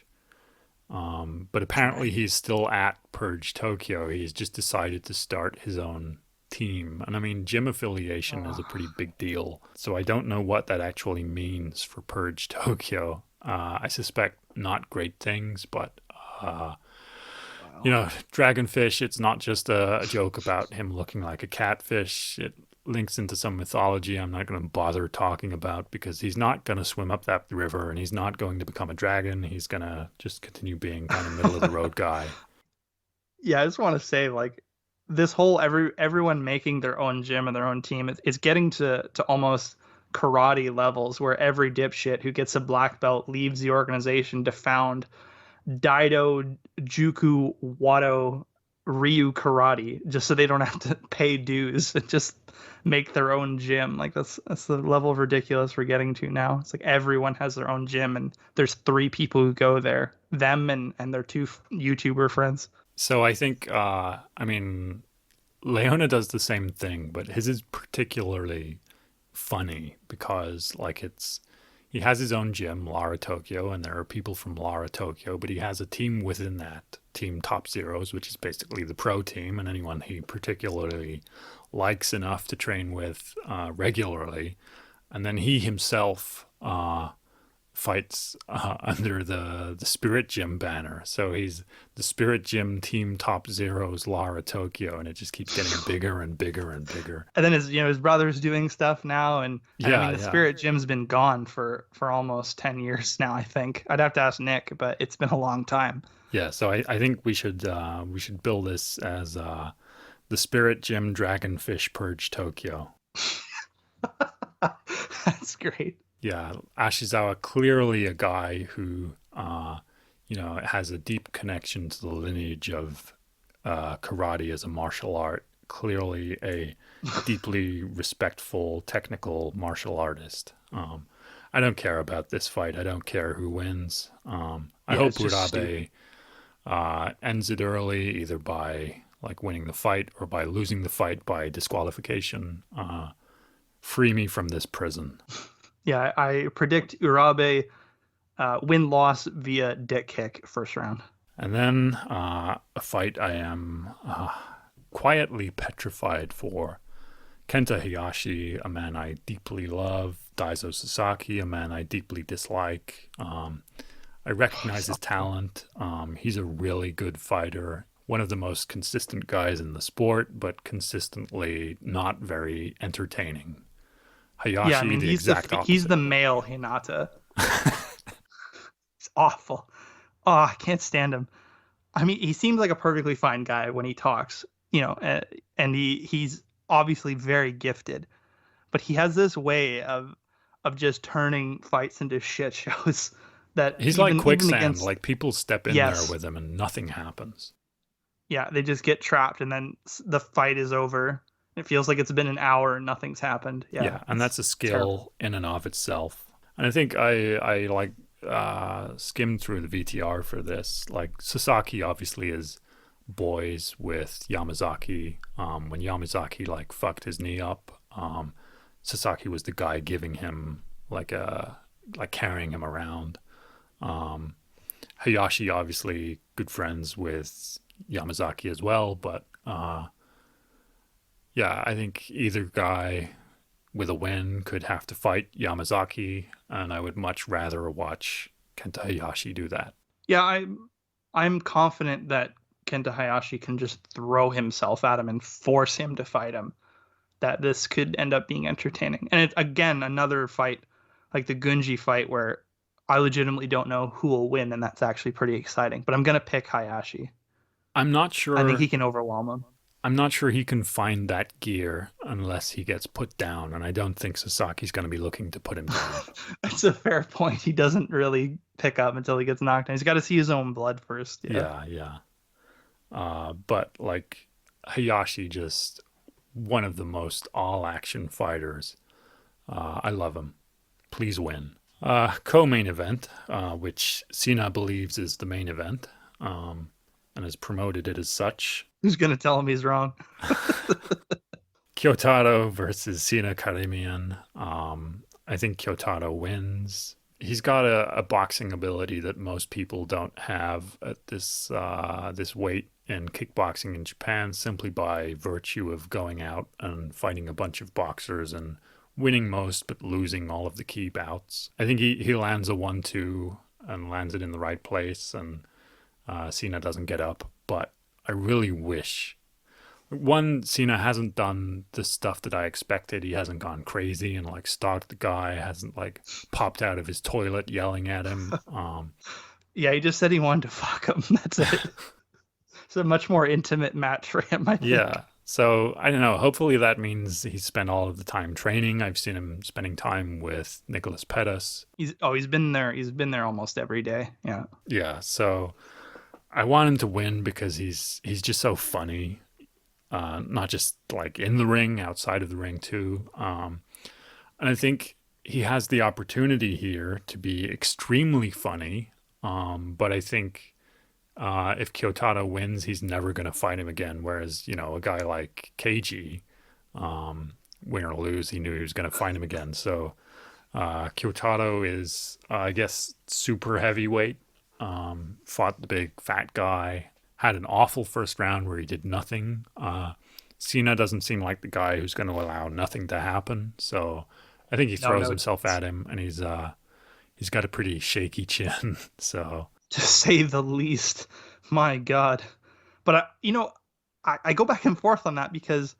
But apparently Okay. he's still at Purge Tokyo. He's just decided to start his own team. And I mean, gym affiliation is a pretty Oh, big deal. So I don't know what that actually means for Purge Tokyo. I suspect not great things, but uh, You know, Dragonfish, it's not just a joke about him looking like a catfish. It links into some mythology I'm not going to bother talking about because he's not going to swim up that river and he's not going to become a dragon. He's going to just continue being kind of middle of the road guy. Yeah, I just want to say like this whole everyone making their own gym and their own team is getting to almost karate levels where every dipshit who gets a black belt leaves the organization to found Daido Juku Wado Ryu Karate just so they don't have to pay dues and just make their own gym. Like that's the level of ridiculous we're getting to now. It's like everyone has their own gym and there's three people who go there, them and their two YouTuber friends. So I think, I mean, Leona does the same thing, but his is particularly funny because, like, he has his own gym, Lara Tokyo, and there are people from Lara Tokyo, but he has a team within that team, Top Zeros, which is basically the pro team, and anyone he particularly likes enough to train with regularly. And then he himself fights under the Spirit Gym banner. So he's the Spirit Gym Team Top Zeros Lara Tokyo, and it just keeps getting bigger and bigger and bigger. And then his brother's doing stuff now, and I Yeah, mean the yeah, Spirit Gym's been gone for almost 10 years now. I think I'd have to ask Nick, but it's been a long time. yeah. So I think we should bill this as the Spirit Gym Dragonfish Purge Tokyo. That's great. Yeah, Ashizawa clearly a guy who you know has a deep connection to the lineage of karate as a martial art. Clearly a deeply respectful technical martial artist. I don't care about this fight. I don't care who wins. I Yeah, hope it's just Urabe stupid. ends it early, either by like winning the fight or by losing the fight by disqualification. Free me from this prison. Yeah, I predict Urabe win loss via dick kick first round. And then a fight I am quietly petrified for. Kenta Hayashi, a man I deeply love. Daiso Sasaki, a man I deeply dislike. I recognize his talent. He's a really good fighter. One of the most consistent guys in the sport, but consistently not very entertaining. Yeah, I Hayashi, mean the exact he's opposite. the male Hinata. It's awful. Oh, I can't stand him. I mean, he seems like a perfectly fine guy when he talks, and he's obviously very gifted, but he has this way of just turning fights into shit shows that He's like even quicksand. against Like people step in there yes, with him and nothing happens. yeah, they just get trapped and then the fight is over. It feels like it's been an hour and nothing's happened. Yeah, Yeah, and it's that's a terrible. skill in and of itself. And I think I like skimmed through the VTR for this. Like Sasaki obviously is boys with Yamazaki. When Yamazaki like fucked his knee up, Sasaki was the guy giving him like carrying him around. Um, Hayashi obviously good friends with Yamazaki as well, but yeah, I think either guy with a win could have to fight Yamazaki, and I would much rather watch Kenta Hayashi do that. Yeah, I'm confident that Kenta Hayashi can just throw himself at him and force him to fight him. That this could end up being entertaining. And it's again another fight like the Gunji fight where I legitimately don't know who will win, and that's actually pretty exciting. But I'm gonna pick Hayashi. I'm not I think sure. he can overwhelm him. I'm not sure he can find that gear unless he gets put down, and I don't think Sasaki's going to be looking to put him down. That's a fair point. He doesn't really pick up until he gets knocked down. He's got to see his own blood first. Yeah. Yeah, yeah. But like Hayashi, just one of the most all-action fighters. I love him. Please win. Co-main event, which Cena believes is the main event, and has promoted it as such. Who's gonna tell him he's wrong? Kyotaro versus Cena Karimian. I think Kyotaro wins. He's got a boxing ability that most people don't have at this weight in kickboxing in Japan, simply by virtue of going out and fighting a bunch of boxers and winning most but losing all of the key bouts. I think he lands a 1-2 and lands it in the right place, and Cena doesn't get up. but I really wish. One, Cena hasn't done the stuff that I expected. He hasn't gone crazy and like stalked the guy, hasn't like popped out of his toilet yelling at him. Yeah, he just said he wanted to fuck him. That's it. It's a much more intimate match for him, I think. Yeah. So I don't know. Hopefully that means he's spent all of the time training. I've seen him spending time with Nicholas Pettis. He's been there. He's been there almost every day. Yeah. Yeah. So I want him to win because he's just so funny. Not just like in the ring, outside of the ring too. And I think he has the opportunity here to be extremely funny. But I think if Kyotada wins, he's never going to fight him again. Whereas, a guy like KG, win or lose, he knew he was going to fight him again. So Kyotada is, I guess, super heavyweight. Fought the big fat guy. Had an awful first round where he did nothing. Cena doesn't seem like the guy who's going to allow nothing to happen. So I think he throws himself at him, and he's got a pretty shaky chin. So to say the least. My God. But, I go back and forth on that because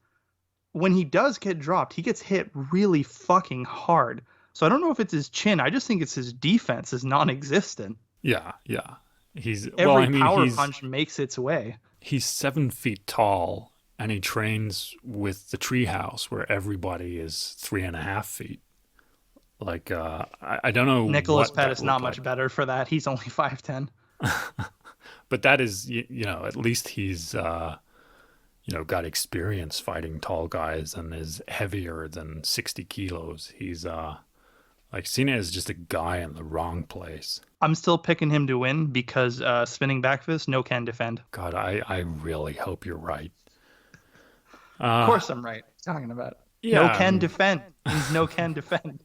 when he does get dropped, he gets hit really fucking hard. So I don't know if it's his chin. I just think it's his defense is non-existent. yeah. Every power punch makes its way. He's 7 feet tall, and he trains with the treehouse where everybody is 3.5 feet. Like, I don't know. Nicholas Pettis not much better for that. He's only 5'10". But that is, at least he's, got experience fighting tall guys and is heavier than 60 kilos. He's, like, Cena is just a guy in the wrong place. I'm still picking him to win because spinning back fist, no can defend. God, I really hope you're right. Of course I'm right. Talking about it. Yeah, no can defend. He's no can defend.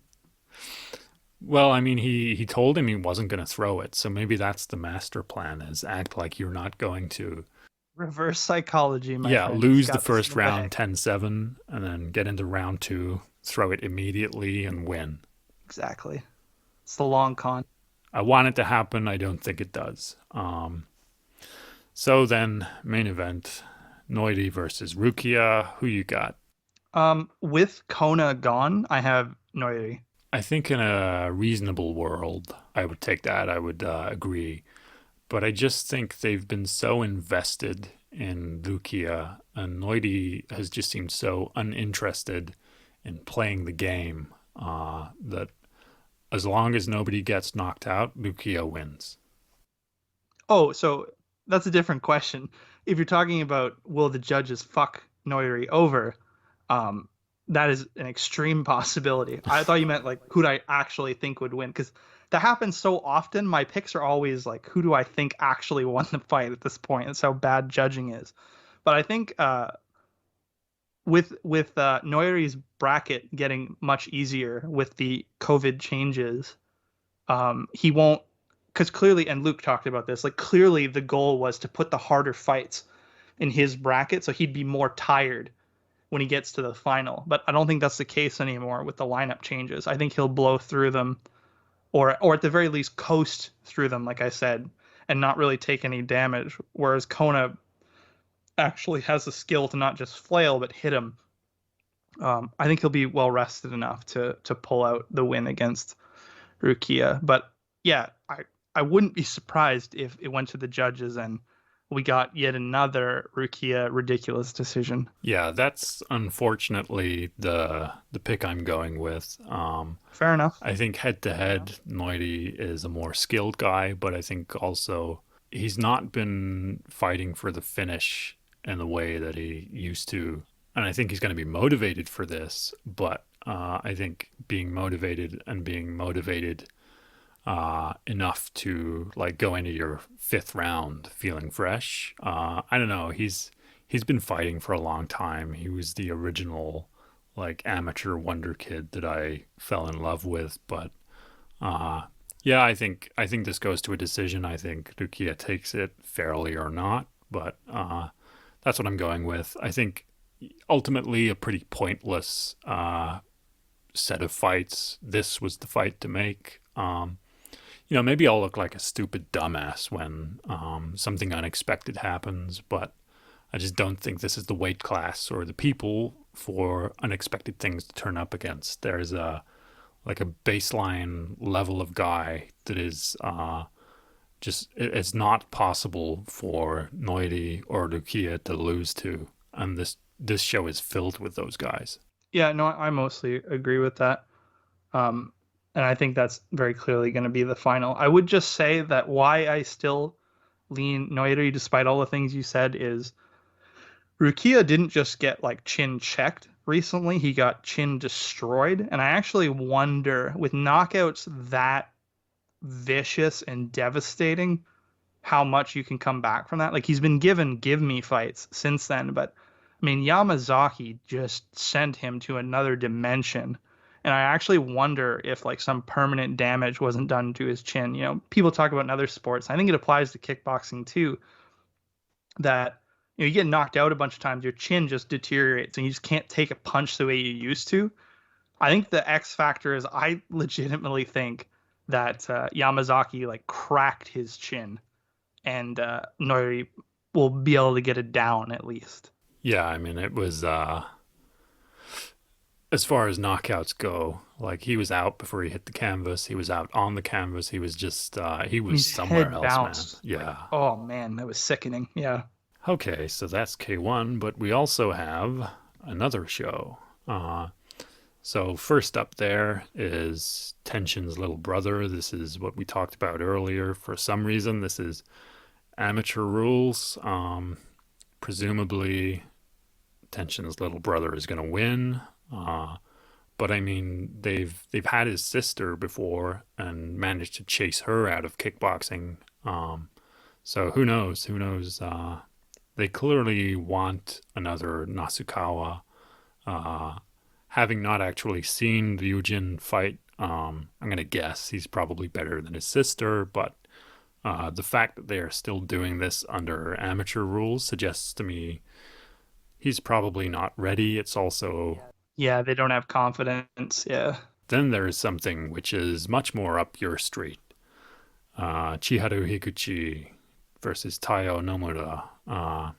Well, I mean, he told him he wasn't going to throw it, so maybe that's the master plan: is act like you're not going to. Reverse psychology, my friend. Lose the first round 10-7, and then get into round 2, throw it immediately, and win. Exactly. It's the long con. I want it to happen. I don't think it does. So then, main event, Noidi versus Rukia. Who you got? With Kona gone, I have Noiri. I think in a reasonable world, I would take that. I would agree. But I just think they've been so invested in Rukia, and Noidi has just seemed so uninterested in playing the game that as long as nobody gets knocked out, Rukia wins. Oh, so that's a different question. If you're talking about will the judges fuck Noiri over, that is an extreme possibility. I thought you meant like who do I actually think would win, because that happens so often. My picks are always like who do I think actually won the fight at this point. That's how bad judging is. But I think with Noiri's bracket getting much easier with the COVID changes, he won't, because clearly, and Luke talked about this, like clearly the goal was to put the harder fights in his bracket so he'd be more tired when he gets to the final. But I don't think that's the case anymore with the lineup changes. I think he'll blow through them, or at the very least coast through them, like I said, and not really take any damage. Whereas Kona actually has the skill to not just flail but hit him. I think he'll be well rested enough to pull out the win against Rukia. But yeah, I wouldn't be surprised if it went to the judges and we got yet another Rukia ridiculous decision. Yeah, that's unfortunately the pick I'm going with. Fair enough. I think head-to-head, Noidi is a more skilled guy, but I think also he's not been fighting for the finish in the way that he used to. And I think he's going to be motivated for this, but I think being motivated enough to like go into your 5th round feeling fresh. I don't know. He's been fighting for a long time. He was the original like amateur wonder kid that I fell in love with. But yeah, I think this goes to a decision. I think Rukia takes it fairly or not, but that's what I'm going with. I think ultimately a pretty pointless set of fights. This was the fight to make. Maybe I'll look like a stupid dumbass when something unexpected happens, but I just don't think this is the weight class or the people for unexpected things to turn up against. There's a like a baseline level of guy that is just it's not possible for Noiri or Lukia to lose to, and this show is filled with those guys. Yeah, no, I mostly agree with that. Um, and I think that's very clearly going to be the final. I would just say that why I still lean Noiri, despite all the things you said, is Rukia didn't just get like chin checked recently, he got chin destroyed. And I actually wonder, with knockouts that vicious and devastating, how much you can come back from that. Like he's been given give me fights since then, but I mean Yamazaki just sent him to another dimension. And I actually wonder if like some permanent damage wasn't done to his chin. People talk about in other sports. I think it applies to kickboxing too, that you get knocked out a bunch of times, your chin just deteriorates and you just can't take a punch the way you used to. I think the X factor is I legitimately think that Yamazaki like cracked his chin and Nori will be able to get it down at least. Yeah, I mean it was as far as knockouts go, like he was out before he hit the canvas. He was out on the canvas. He was just he And was his somewhere head else, man. bounced. Like, Yeah. oh man, that was sickening. Yeah. Okay, so that's K-1, but we also have another show. So first up there is Tenshin's little brother. This is what we talked about earlier. For some reason, this is amateur rules. Presumably, Tenshin's little brother is going to win. But I mean, they've had his sister before and managed to chase her out of kickboxing. So who knows? Who knows? They clearly want another Nasukawa. Having not actually seen Ryujin fight, I'm going to guess he's probably better than his sister, but the fact that they are still doing this under amateur rules suggests to me he's probably not ready. It's also. Yeah, they don't have confidence. Yeah. Then there's something which is much more up your street. Chiharu Higuchi versus Taiyo Nomura.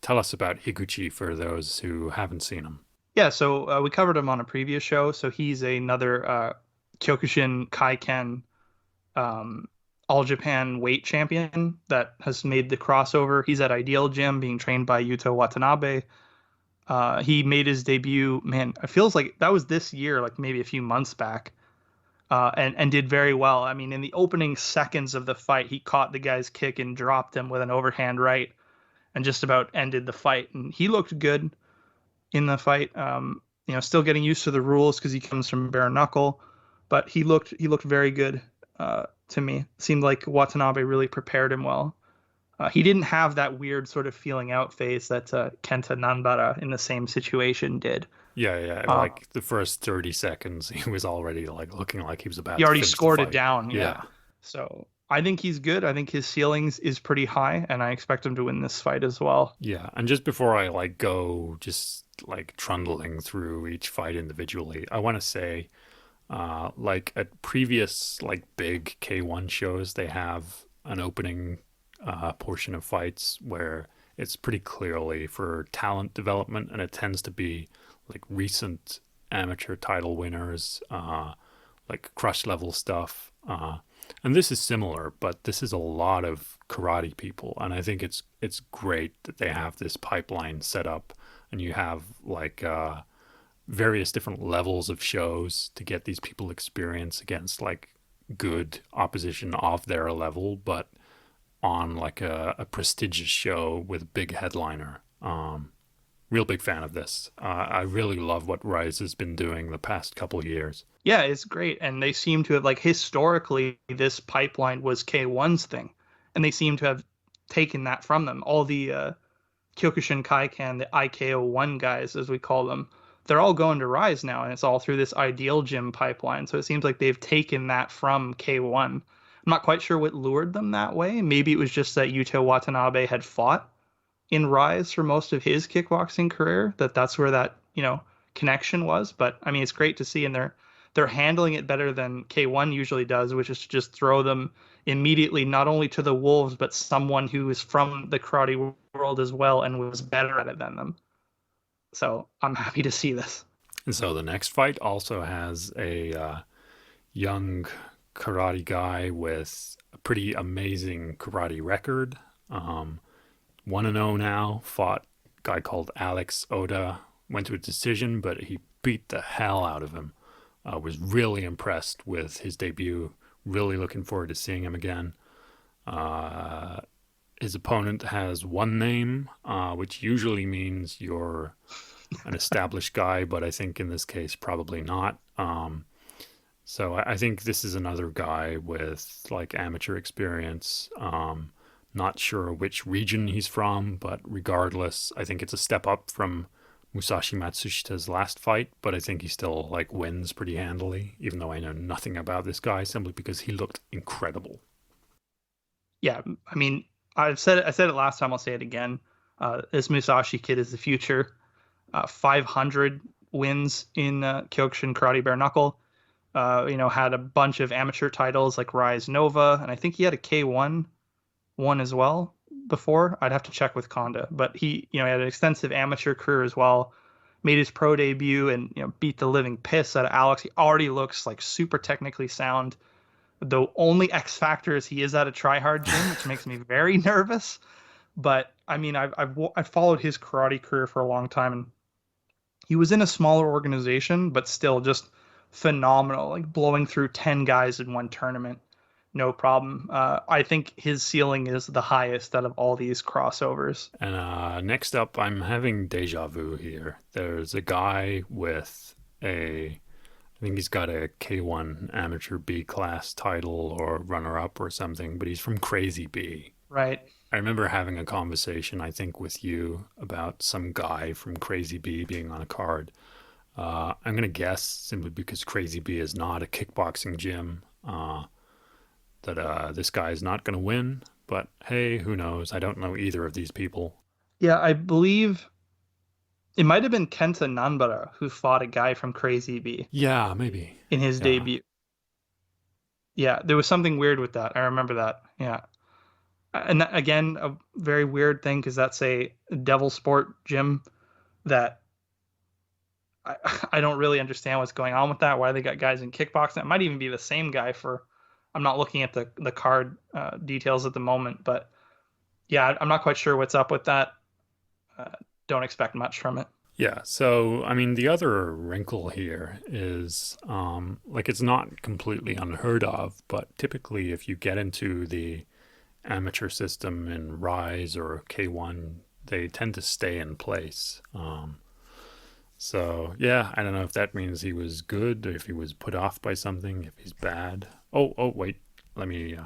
Tell us about Higuchi for those who haven't seen him. Yeah, so we covered him on a previous show. So he's another Kyokushin Kaiken All Japan weight champion that has made the crossover. He's at Ideal Gym being trained by Yuto Watanabe. He made his debut, man, it feels like that was this year, like maybe a few months back, and did very well. I mean, in the opening seconds of the fight, he caught the guy's kick and dropped him with an overhand right and just about ended the fight. And he looked good in the fight. Still getting used to the rules because he comes from bare knuckle, but he looked very good to me. Seemed like Watanabe really prepared him well. He didn't have that weird sort of feeling out phase that Kenta Nanbara in the same situation did. Yeah, yeah. Like the first 30 seconds, he was already like looking like he was about He to already finish the scored it fight. down. Yeah. Yeah, So I think he's good. I think his ceilings is pretty high, and I expect him to win this fight as well. yeah. And just before I like go, just like trundling through each fight individually, I want to say, like at previous like big K1 shows, they have an opening portion of fights where it's pretty clearly for talent development, and it tends to be like recent amateur title winners, like crush level stuff. And this is similar, but this is a lot of karate people, and I think it's great that they have this pipeline set up, and you have like various different levels of shows to get these people experience against like good opposition of their level, but on like a prestigious show with a big headliner. Real big fan of this. I really love what Rise has been doing the past couple of years. Yeah, it's great. And they seem to have, like, historically, this pipeline was K1's thing. And they seem to have taken that from them. All the Kyokushin Kaiken, the IKO1 guys, as we call them, they're all going to Rise now. And it's all through this Ideal Gym pipeline. So it seems like they've taken that from K1. I'm not quite sure what lured them that way. Maybe it was just that Yuto Watanabe had fought in Rise for most of his kickboxing career, that's where that, connection was. But I mean, it's great to see, and they're handling it better than K-1 usually does, which is to just throw them immediately not only to the wolves, but someone who is from the karate world as well and was better at it than them. So I'm happy to see this. And so the next fight also has a young karate guy with a pretty amazing karate record. 1-0 now, fought a guy called Alex Oda, went to a decision, but he beat the hell out of him. Was really impressed with his debut. Really looking forward to seeing him again. Uh, his opponent has one name, which usually means you're an established guy, but I think in this case, probably not. So I think this is another guy with like amateur experience. Not sure which region he's from, but regardless, I think it's a step up from Musashi Matsushita's last fight, but I think he still like wins pretty handily, even though I know nothing about this guy simply because he looked incredible. Yeah, I mean, I said it last time. I'll say it again. This Musashi kid is the future. 500 wins in Kyokushin Karate Bare Knuckle. Had a bunch of amateur titles like Rise Nova, and I think he had a K-1 one as well before. I'd have to check with Konda, but he had an extensive amateur career as well. Made his pro debut and beat the living piss out of Alex. He already looks like super technically sound. The only X factor is he is at a try hard gym, which makes me very nervous. But I mean, I've followed his karate career for a long time, and he was in a smaller organization, but still just phenomenal, like blowing through 10 guys in one tournament. No problem. I think his ceiling is the highest out of all these crossovers. And next up, I'm having deja vu here. There's a guy with I think he's got a K-1 amateur B class title or runner up or something, but he's from Crazy B. Right. I remember having a conversation, I think, with you about some guy from Crazy B being on a card. I'm going to guess, simply because Crazy B is not a kickboxing gym, that this guy is not going to win. But hey, who knows? I don't know either of these people. Yeah, I believe it might have been Kenta Nanbara who fought a guy from Crazy B Yeah, maybe. in his Yeah. debut. Yeah, there was something weird with that. I remember that. Yeah. And again, a very weird thing because that's a devil sport gym that I, I don't really understand what's going on with that. Why they got guys in kickboxing? It might even be the same guy for. I'm not looking at the card details at the moment, but yeah, I'm not quite sure what's up with that. Uh, don't expect much from it. Yeah, so I mean, the other wrinkle here is like it's not completely unheard of, but typically if you get into the amateur system in Rise or K-1, they tend to stay in place. So yeah, I don't know if that means he was good, or if he was put off by something, if he's bad. Oh wait, let me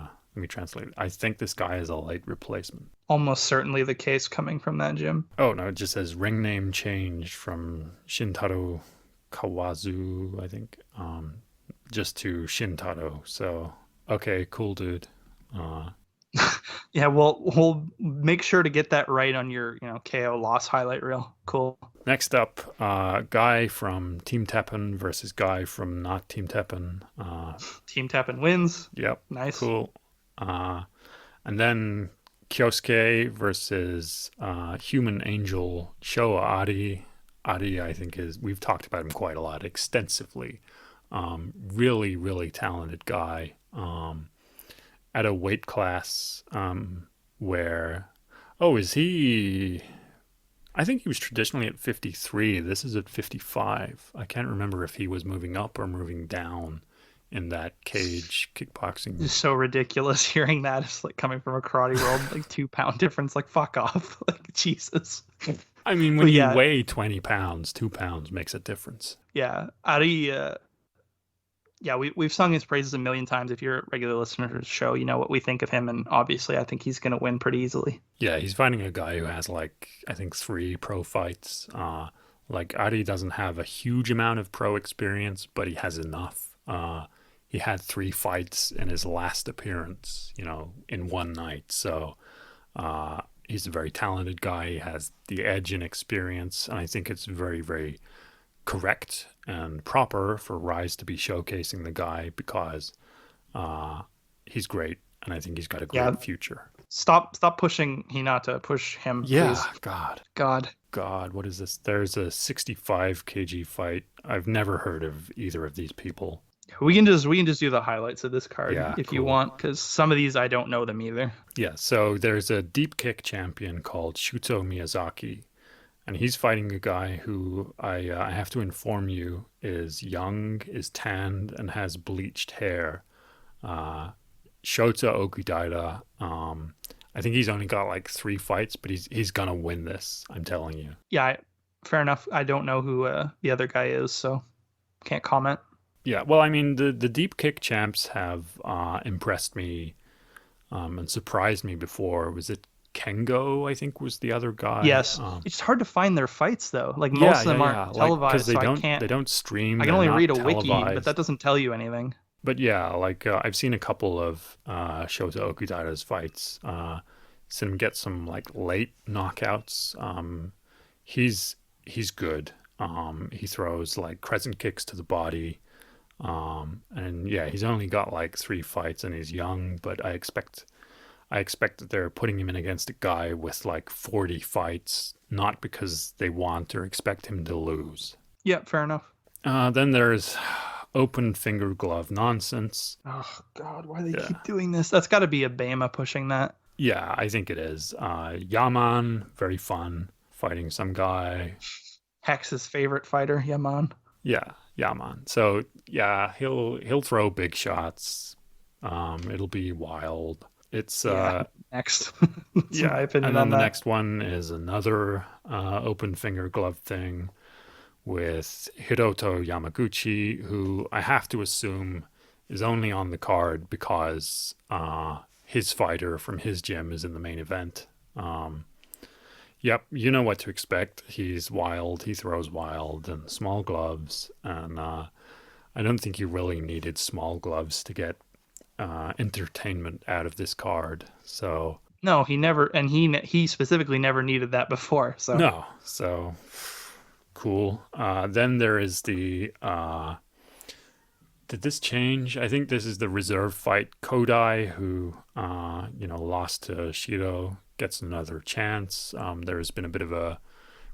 translate it. I think this guy is a light replacement. Almost certainly the case coming from that gym. Oh no, it just says ring name changed from Shintaro Kawazu, I think, just to Shintaro. So okay, cool dude. Uh, Yeah, we'll make sure to get that right on your KO loss highlight reel. Cool. Next up, guy from Team Teppen versus guy from not Team Teppen. Team Tappin wins. Yep, Nice. cool. And then Kyosuke versus Human Angel Showa Adi. Adi, I think, we've talked about him quite a lot, extensively. Really, really talented guy. At a weight class where, is he? I think he was traditionally at 53. This is at 55. I can't remember if he was moving up or moving down in that cage kickboxing. It's so ridiculous hearing that. It's like coming from a karate world, like 2 pound difference. Like fuck off. Like Jesus. I mean, when But you yeah, weigh 20 pounds, 2 pounds makes a difference. yeah. Ari, yeah, we've sung his praises a million times. If you're a regular listener to the show, you know what we think of him, and obviously, I think he's going to win pretty easily. Yeah, he's fighting a guy who has like, I think, 3 pro fights. Like Ari doesn't have a huge amount of pro experience, but he has enough. He had 3 fights in his last appearance, in one night. So he's a very talented guy. He has the edge in experience, and I think it's very, very correct and proper for Rise to be showcasing the guy because uh, he's great, and I think he's got a Yeah, great future. stop pushing Hinata. Push him, Yeah, please. God. God. God, what is this? There's a 65 kg fight. I've never heard of either of these people. We can just do the highlights of this card Yeah, if you cool. want, because some of these I don't know them either. Yeah, so there's a deep kick champion called Shuto Miyazaki, and he's fighting a guy who I have to inform you is young, is tanned, and has bleached hair. Uh, Shota Okudaira. I think he's only got like 3 fights, but he's gonna win this. I'm telling you. Yeah, fair enough. I don't know who the other guy is, so can't comment. Yeah, well, I mean, the deep kick champs have impressed me and surprised me before. Was it Kengo? I think was the other guy. Yes, it's hard to find their fights though. Like Yeah, most of yeah, them yeah. aren't Like because televised, so I can't. they don't stream. I can They're only read not a wiki, but that televised. doesn't tell you anything. But yeah, like I've seen a couple of Shota Okudaira's fights. Seen him get some like late knockouts. He's good. He throws like crescent kicks to the body. And yeah, he's only got like 3 fights and he's young, but I expect that they're putting him in against a guy with like 40 fights, not because they want or expect him to lose. Yeah, fair enough. Then there's open finger glove nonsense. Oh God, why do they Yeah. keep doing this? That's got to be a Bama pushing that. Yeah, I think it is. Yaman, very fun, fighting some guy. Hex's favorite fighter, Yaman. Yeah, Yaman. So yeah, he'll throw big shots. It'll be wild. It's Yeah. Next, that's my yeah, and opinion then on the that. next one is another open finger glove thing with Hiroto Yamaguchi, who I have to assume is only on the card because his fighter from his gym is in the main event. Um, yep, you know what to expect. He's wild, he throws wild, and small gloves. And I don't think you really needed small gloves to get entertainment out of this card. So, No, he never, and he specifically never needed that before. So no. So, cool. Then there is the did this change? I think this is the reserve fight. Kodai, who lost to Shiro, gets another chance. There's been a bit of a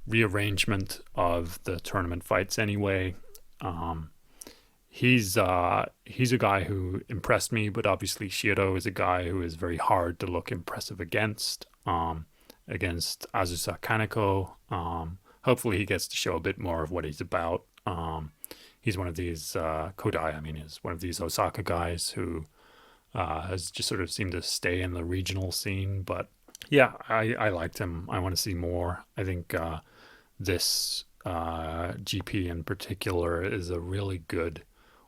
rearrangement of the tournament fights anyway. Um, he's a guy who impressed me, but obviously Shiro is a guy who is very hard to look impressive against Azusa Kaneko. Hopefully he gets to show a bit more of what he's about. He's one of these Kodai. I mean, is one of these Osaka guys who has just sort of seemed to stay in the regional scene. But yeah, I liked him. I want to see more. I think this GP in particular is a really good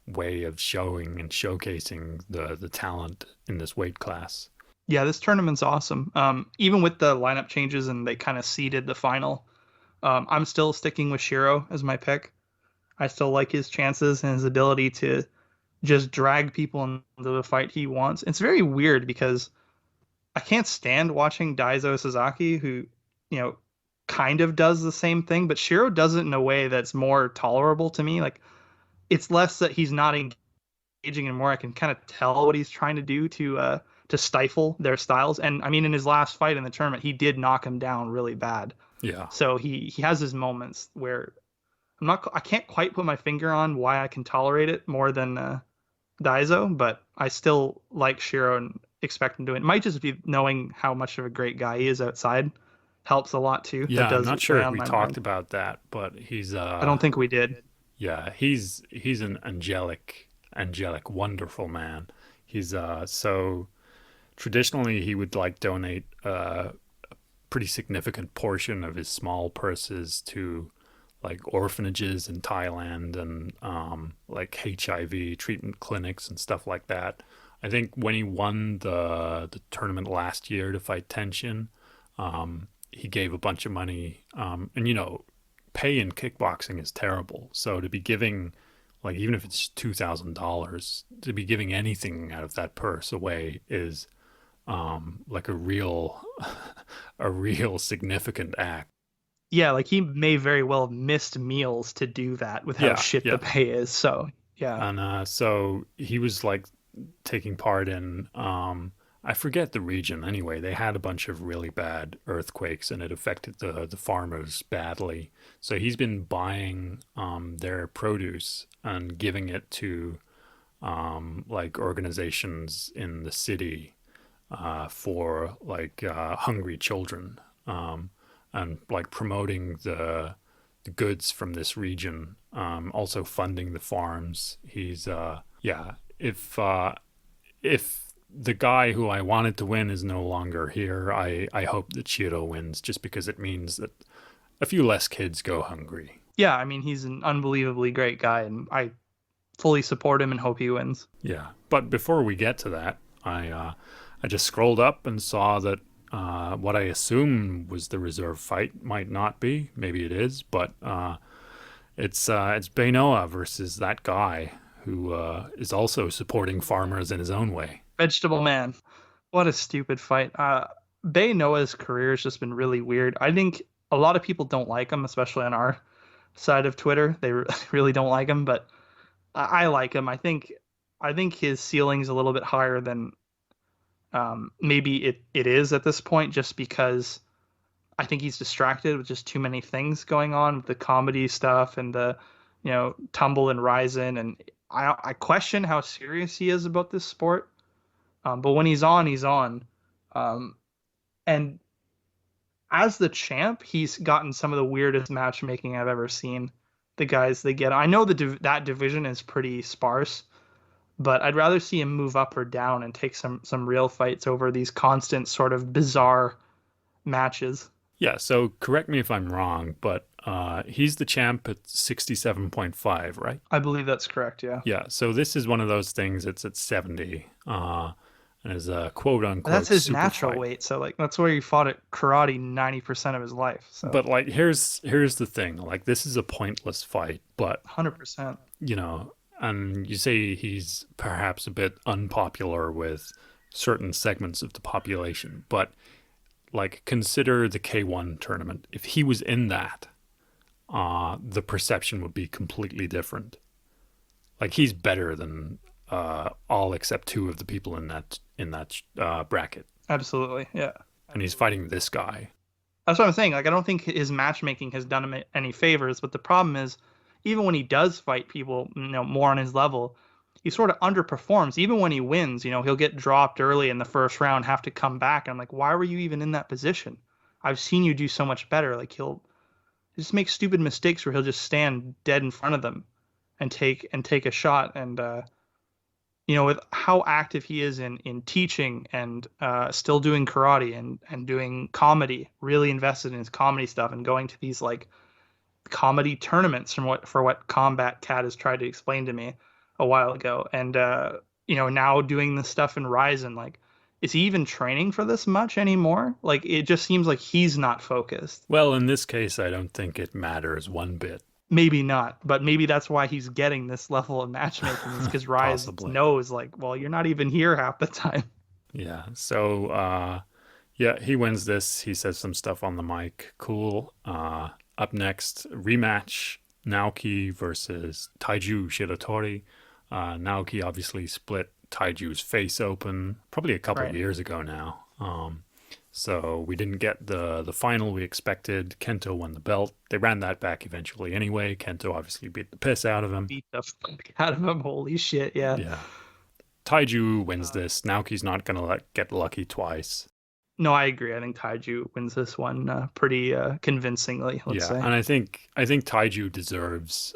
way of showing and showcasing the talent in this weight class. yeah, this tournament's awesome. Even with the lineup changes and they kind of seeded the final, I'm still sticking with Shiro as my pick. I still like his chances and his ability to just drag people into the fight he wants. It's very weird because I can't stand watching Daizo Sasaki, who, you know, kind of does the same thing, but Shiro does it in a way that's more tolerable to me. Like, it's less that he's not engaging and more I can kind of tell what he's trying to do to stifle their styles. And I mean, in his last fight in the tournament, he did knock him down really bad. Yeah. So he has his moments where I can't quite put my finger on why I can tolerate it more than Daiso, but I still like Shiro and expect him to win. It might just be knowing how much of a great guy he is outside helps a lot too. That Yeah, I'm does not sure weigh if on we my talked mind. about that, but he's I don't think we did. yeah, he's an angelic, wonderful man. He's so traditionally he would like donate a pretty significant portion of his small purses to like orphanages in Thailand and like HIV treatment clinics and stuff like that. I think when he won the tournament last year to fight Tenshin, he gave a bunch of money. And pay in kickboxing is terrible. So to be giving, like, even if it's $2,000, to be giving anything out of that purse away is like a real, a real significant act. Yeah, like he may very well have missed meals to do that with how Yeah, shit the yeah. pay is. So yeah, And so he was like taking part in I forget the region anyway. They had a bunch of really bad earthquakes and it affected the farmers badly. So he's been buying their produce and giving it to like organizations in the city for like hungry children, and like promoting the goods from this region, also funding the farms. He's yeah. If the guy who I wanted to win is no longer here, I hope that Chiro wins just because it means that a few less kids go hungry. yeah. I mean, he's an unbelievably great guy, and I fully support him and hope he wins. Yeah, but before we get to that, I just scrolled up and saw that what I assume was the reserve fight might not be. Maybe it is, but it's Beinoa versus that guy who is also supporting farmers in his own way. Vegetable Man, what a stupid fight. Bay Noah's career has just been really weird. I think a lot of people don't like him, especially on our side of Twitter. They really don't like him, but I like him. I think his ceiling's a little bit higher than maybe it is at this point, just because I think he's distracted with just too many things going on with the comedy stuff and the tumble and rising, and I question how serious he is about this sport. But when he's on, he's on. Um, and as the champ, he's gotten some of the weirdest matchmaking I've ever seen. The guys they get. I know that division is pretty sparse, but I'd rather see him move up or down and take some real fights over these constant sort of bizarre matches. Yeah, so correct me if I'm wrong, but he's the champ at 67.5, right? I believe that's correct. Yeah, Yeah, so this is one of those things. It's at 70, and is a quote that's unquote his super natural fight. weight. So like that's where he fought at karate 90% of his life. So But like, here's the thing. Like, this is a pointless fight, but 100%. and you say he's perhaps a bit unpopular with certain segments of the population, but like, consider the K-1 tournament. If he was in that, the perception would be completely different. Like, he's better than all except two of the people in that bracket, Absolutely. Yeah. and he's Absolutely. fighting this guy. That's what I'm saying. Like, I don't think his matchmaking has done him any favors. But the problem is, even when he does fight people, more on his level, he sort of underperforms. Even when he wins, he'll get dropped early in the first round, have to come back. And I'm like, why were you even in that position? I've seen you do so much better. Like he'll just make stupid mistakes where he'll just stand dead in front of them and take a shot. And with how active he is in teaching and still doing karate and doing comedy, really invested in his comedy stuff and going to these like comedy tournaments for what Combat Cat has tried to explain to me a while ago, and now doing this stuff in Ryzen. Like, is he even training for this much anymore? Like, it just seems like he's not focused. Well, in this case, I don't think it matters one bit. Maybe not, but maybe that's why he's getting this level of matchmaking, is because Rise Possibly. knows, like, well, you're not even here half the time. Yeah. So, yeah, he wins this. He says some stuff on the mic. Cool. Up next, rematch Naoki versus Taiju Shiratori. Naoki obviously split Taiju's face open probably a couple of Right. years ago now. So we didn't get the final we expected. Kento won the belt. They ran that back eventually anyway. Kento obviously beat the piss out of him. Beat the fuck out of him. Holy shit, yeah. Yeah. Taiju wins Uh, this. Naoki's not going to get lucky twice. no, I agree. I think Taiju wins this one pretty convincingly, let's Yeah, say. and I think Taiju deserves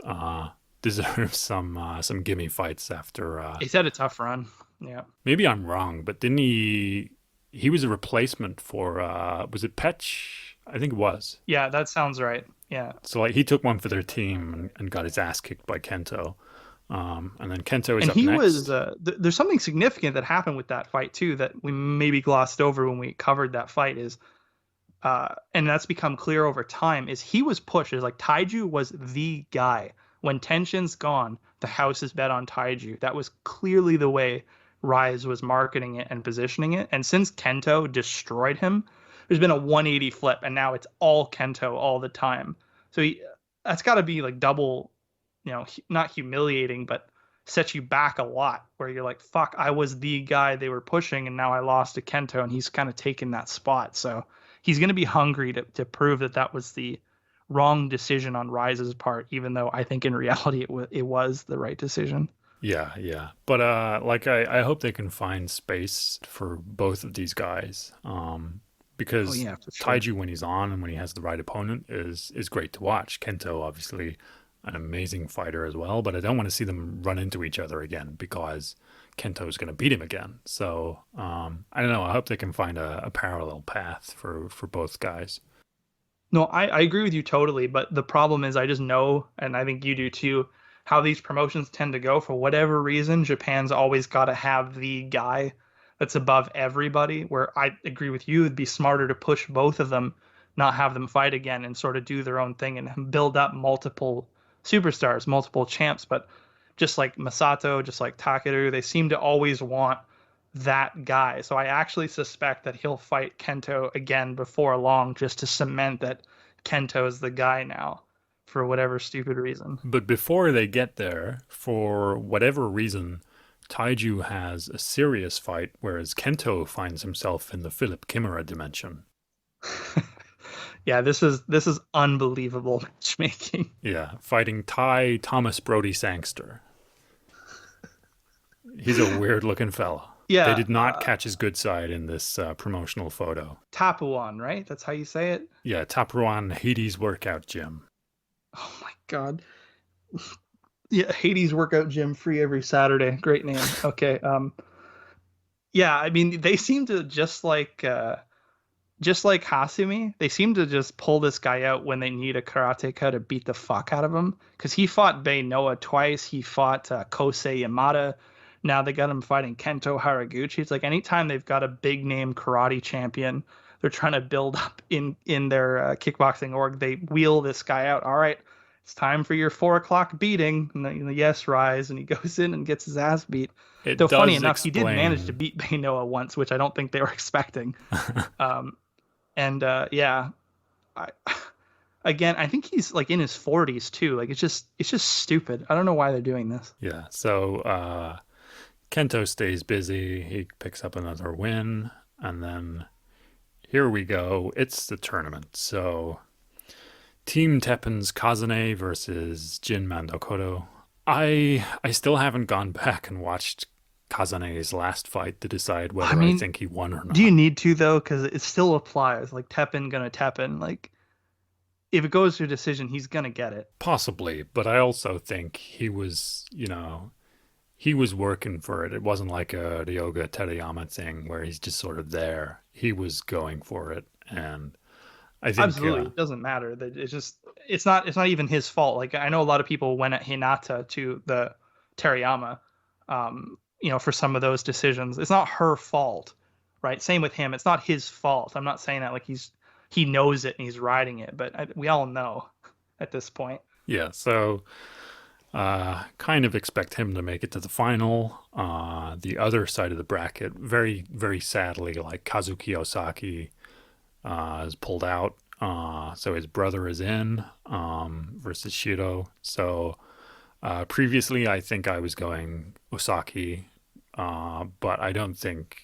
deserves some gimme fights after He's had a tough run. Yeah. maybe I'm wrong, but didn't he was a replacement for was it Petch? I think it was. Yeah, that sounds right. Yeah. So like he took one for their team and got his ass kicked by Kento. And then Kento is And up he was next. there's something significant that happened with that fight too that we maybe glossed over when we covered that fight, is and that's become clear over time, is he was pushed. Is like Taiju was the guy. When tension's gone, the house is bet on Taiju. That was clearly the way Rise was marketing it and positioning it. And since Kento destroyed him there's been a 180 flip, and now it's all Kento all the time. So that's got to be like double, not humiliating, but set you back a lot. Where you're like, fuck, I was the guy they were pushing, and now I lost to Kento, and he's kind of taken that spot. So he's going to be hungry to prove that was the wrong decision on Rise's part, even though I think in reality it was the right decision. Yeah, yeah. But like I hope they can find space for both of these guys. Oh Because yeah, for sure. Taiju when he's on and when he has the right opponent is great to watch. Kento obviously an amazing fighter as well, but I don't want to see them run into each other again because Kento's going to beat him again. So I don't know. I hope they can find a parallel path for both guys. No, I agree with you totally, but the problem is I just know, and I think you do too, how these promotions tend to go. For whatever reason, Japan's always got to have the guy that's above everybody, where I agree with you, it'd be smarter to push both of them, not have them fight again and sort of do their own thing and build up multiple superstars, multiple champs. But just like Masato, just like Takeru, they seem to always want that guy. So I actually suspect that he'll fight Kento again before long just to cement that Kento is the guy now for whatever stupid reason. But before they get there, for whatever reason, Taiju has a serious fight, whereas Kento finds himself in the Philip Kimura dimension. Yeah, this is unbelievable matchmaking. Yeah, fighting Thai Thomas Brody Sangster. He's a weird looking fella. They Yeah, did not catch his good side in this promotional photo. Tapuan, right? That's how you say it. Yeah, Taparuan Hades Workout Gym. Oh my god. Yeah, Hades workout gym free every Saturday. Great name. Okay. Yeah, I mean they seem to just like Hasumi, they seem to just pull this guy out when they need a karateka to beat the fuck out of him. Because he fought Bei Noah twice. He fought Kosei Yamada. Now they got him fighting Kento Haraguchi. It's like anytime they've got a big name karate champion, they're trying to build up in their kickboxing org. They wheel this guy out. All right, it's time for your 4 o'clock beating. And the yes rise, and he goes in and gets his ass beat. It Though funny does enough, he did manage to explain. beat Bei Noah once, which I don't think they were expecting. Um, and yeah, I, again, I think he's like in his 40s too. Like it's just stupid. I don't know why they're doing this. Yeah, so Kento stays busy. He picks up another win. And then here we go. It's the tournament. So Team Teppen's Kazane versus Jin Mandokoto. I still haven't gone back and watched Kazane's last fight to decide I whether I mean, think he won or do you not. need to though? Because it still applies. Like Teppen gonna Teppen. Like if it goes to a decision, he's gonna get it. Possibly, but I also think he was working for it. It wasn't like a Ryoga Terayama thing where he's just sort of there. He was going for it, and I think, Absolutely, it doesn't matter. That it's not even his fault. Like I know a lot of people went at Hinata to the Terayama, for some of those decisions. It's not her fault, right? Same with him. It's not his fault. I'm not saying that like he knows it and he's riding it, but we all know at this point. yeah. So, kind of expect him to make it to the final. The other side of the bracket, very, very sadly, like Kazuki Osaki is pulled out. So his brother is in versus Shiro. So previously, I think I was going Osaki, but I don't think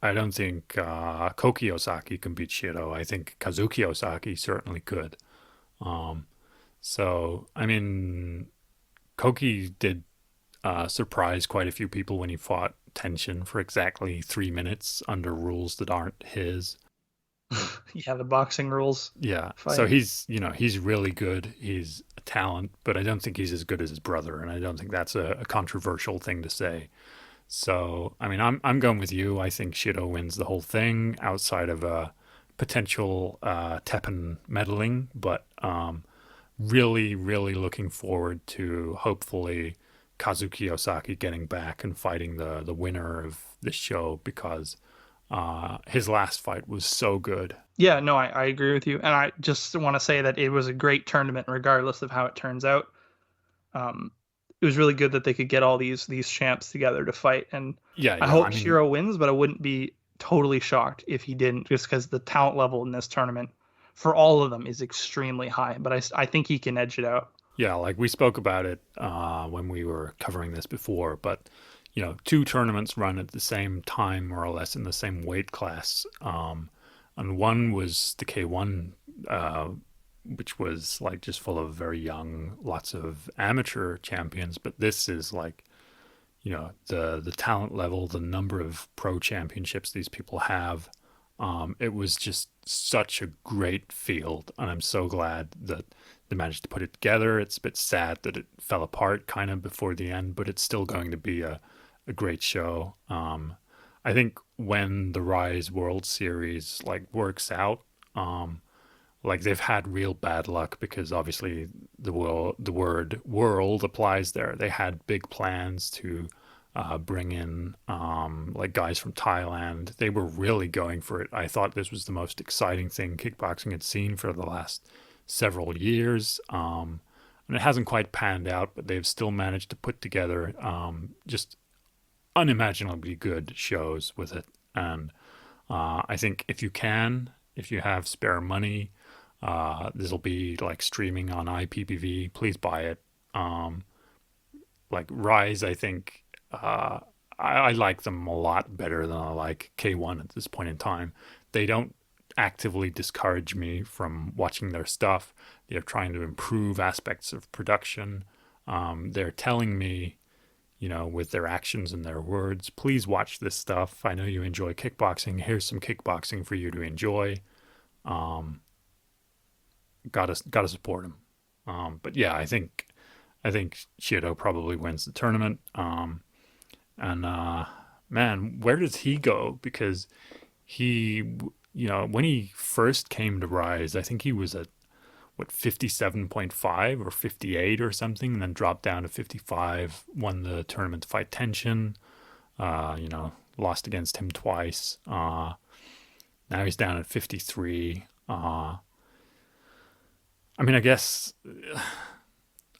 Koki Osaki can beat Shiro. I think Kazuki Osaki certainly could. Um, so I mean, Koki did surprise quite a few people when he fought Tenshin for exactly 3 minutes under rules that aren't his. Yeah, the boxing rules Yeah, so fight. he's really good. He's a talent, but I don't think he's as good as his brother, and I don't think that's a controversial thing to say. So, I mean, I'm going with you. I think Shido wins the whole thing outside of a potential Teppen meddling, but really, really looking forward to hopefully Kazuki Osaki getting back and fighting the winner of this show because his last fight was so good. Yeah, no, I agree with you, and I just want to say that it was a great tournament, regardless of how it turns out. Um, it was really good that they could get all these champs together to fight, and Yeah, I yeah. I hope mean, Shiro wins, but I wouldn't be totally shocked if he didn't, just because the talent level in this tournament for all of them is extremely high. But I think he can edge it out. Yeah, like we spoke about it when we were covering this before, but two tournaments run at the same time, more or less in the same weight class. And one was the K-1, which was like just full of very young, lots of amateur champions. But this is like, the talent level, the number of pro championships these people have. It was just such a great field, and I'm so glad that they managed to put it together. It's a bit sad that it fell apart kind of before the end, but it's still going to be a great show. I think when the Rise World Series like works out, like they've had real bad luck because obviously the word world applies there. They had big plans to bring in like guys from Thailand. They were really going for it. I thought this was the most exciting thing kickboxing had seen for the last several years. And it hasn't quite panned out, but they've still managed to put together just unimaginably good shows with it. And I think if you have spare money, this will be like streaming on IPTV. Please buy it. Like Rise, I think I like them a lot better than I like K-1 at this point in time. They don't actively discourage me from watching their stuff. They're trying to improve aspects of production. They're telling me, with their actions and their words, please watch this stuff. I know you enjoy kickboxing. Here's some kickboxing for you to enjoy. Um, gotta support him. But yeah, I think Shido probably wins the tournament. And man, where does he go? Because he, when he first came to Rise, I think he was at what 57.5 or 58 or something, and then dropped down to 55. Won the tournament to fight Tension. Lost against him twice. Now he's down at 53. I mean, I guess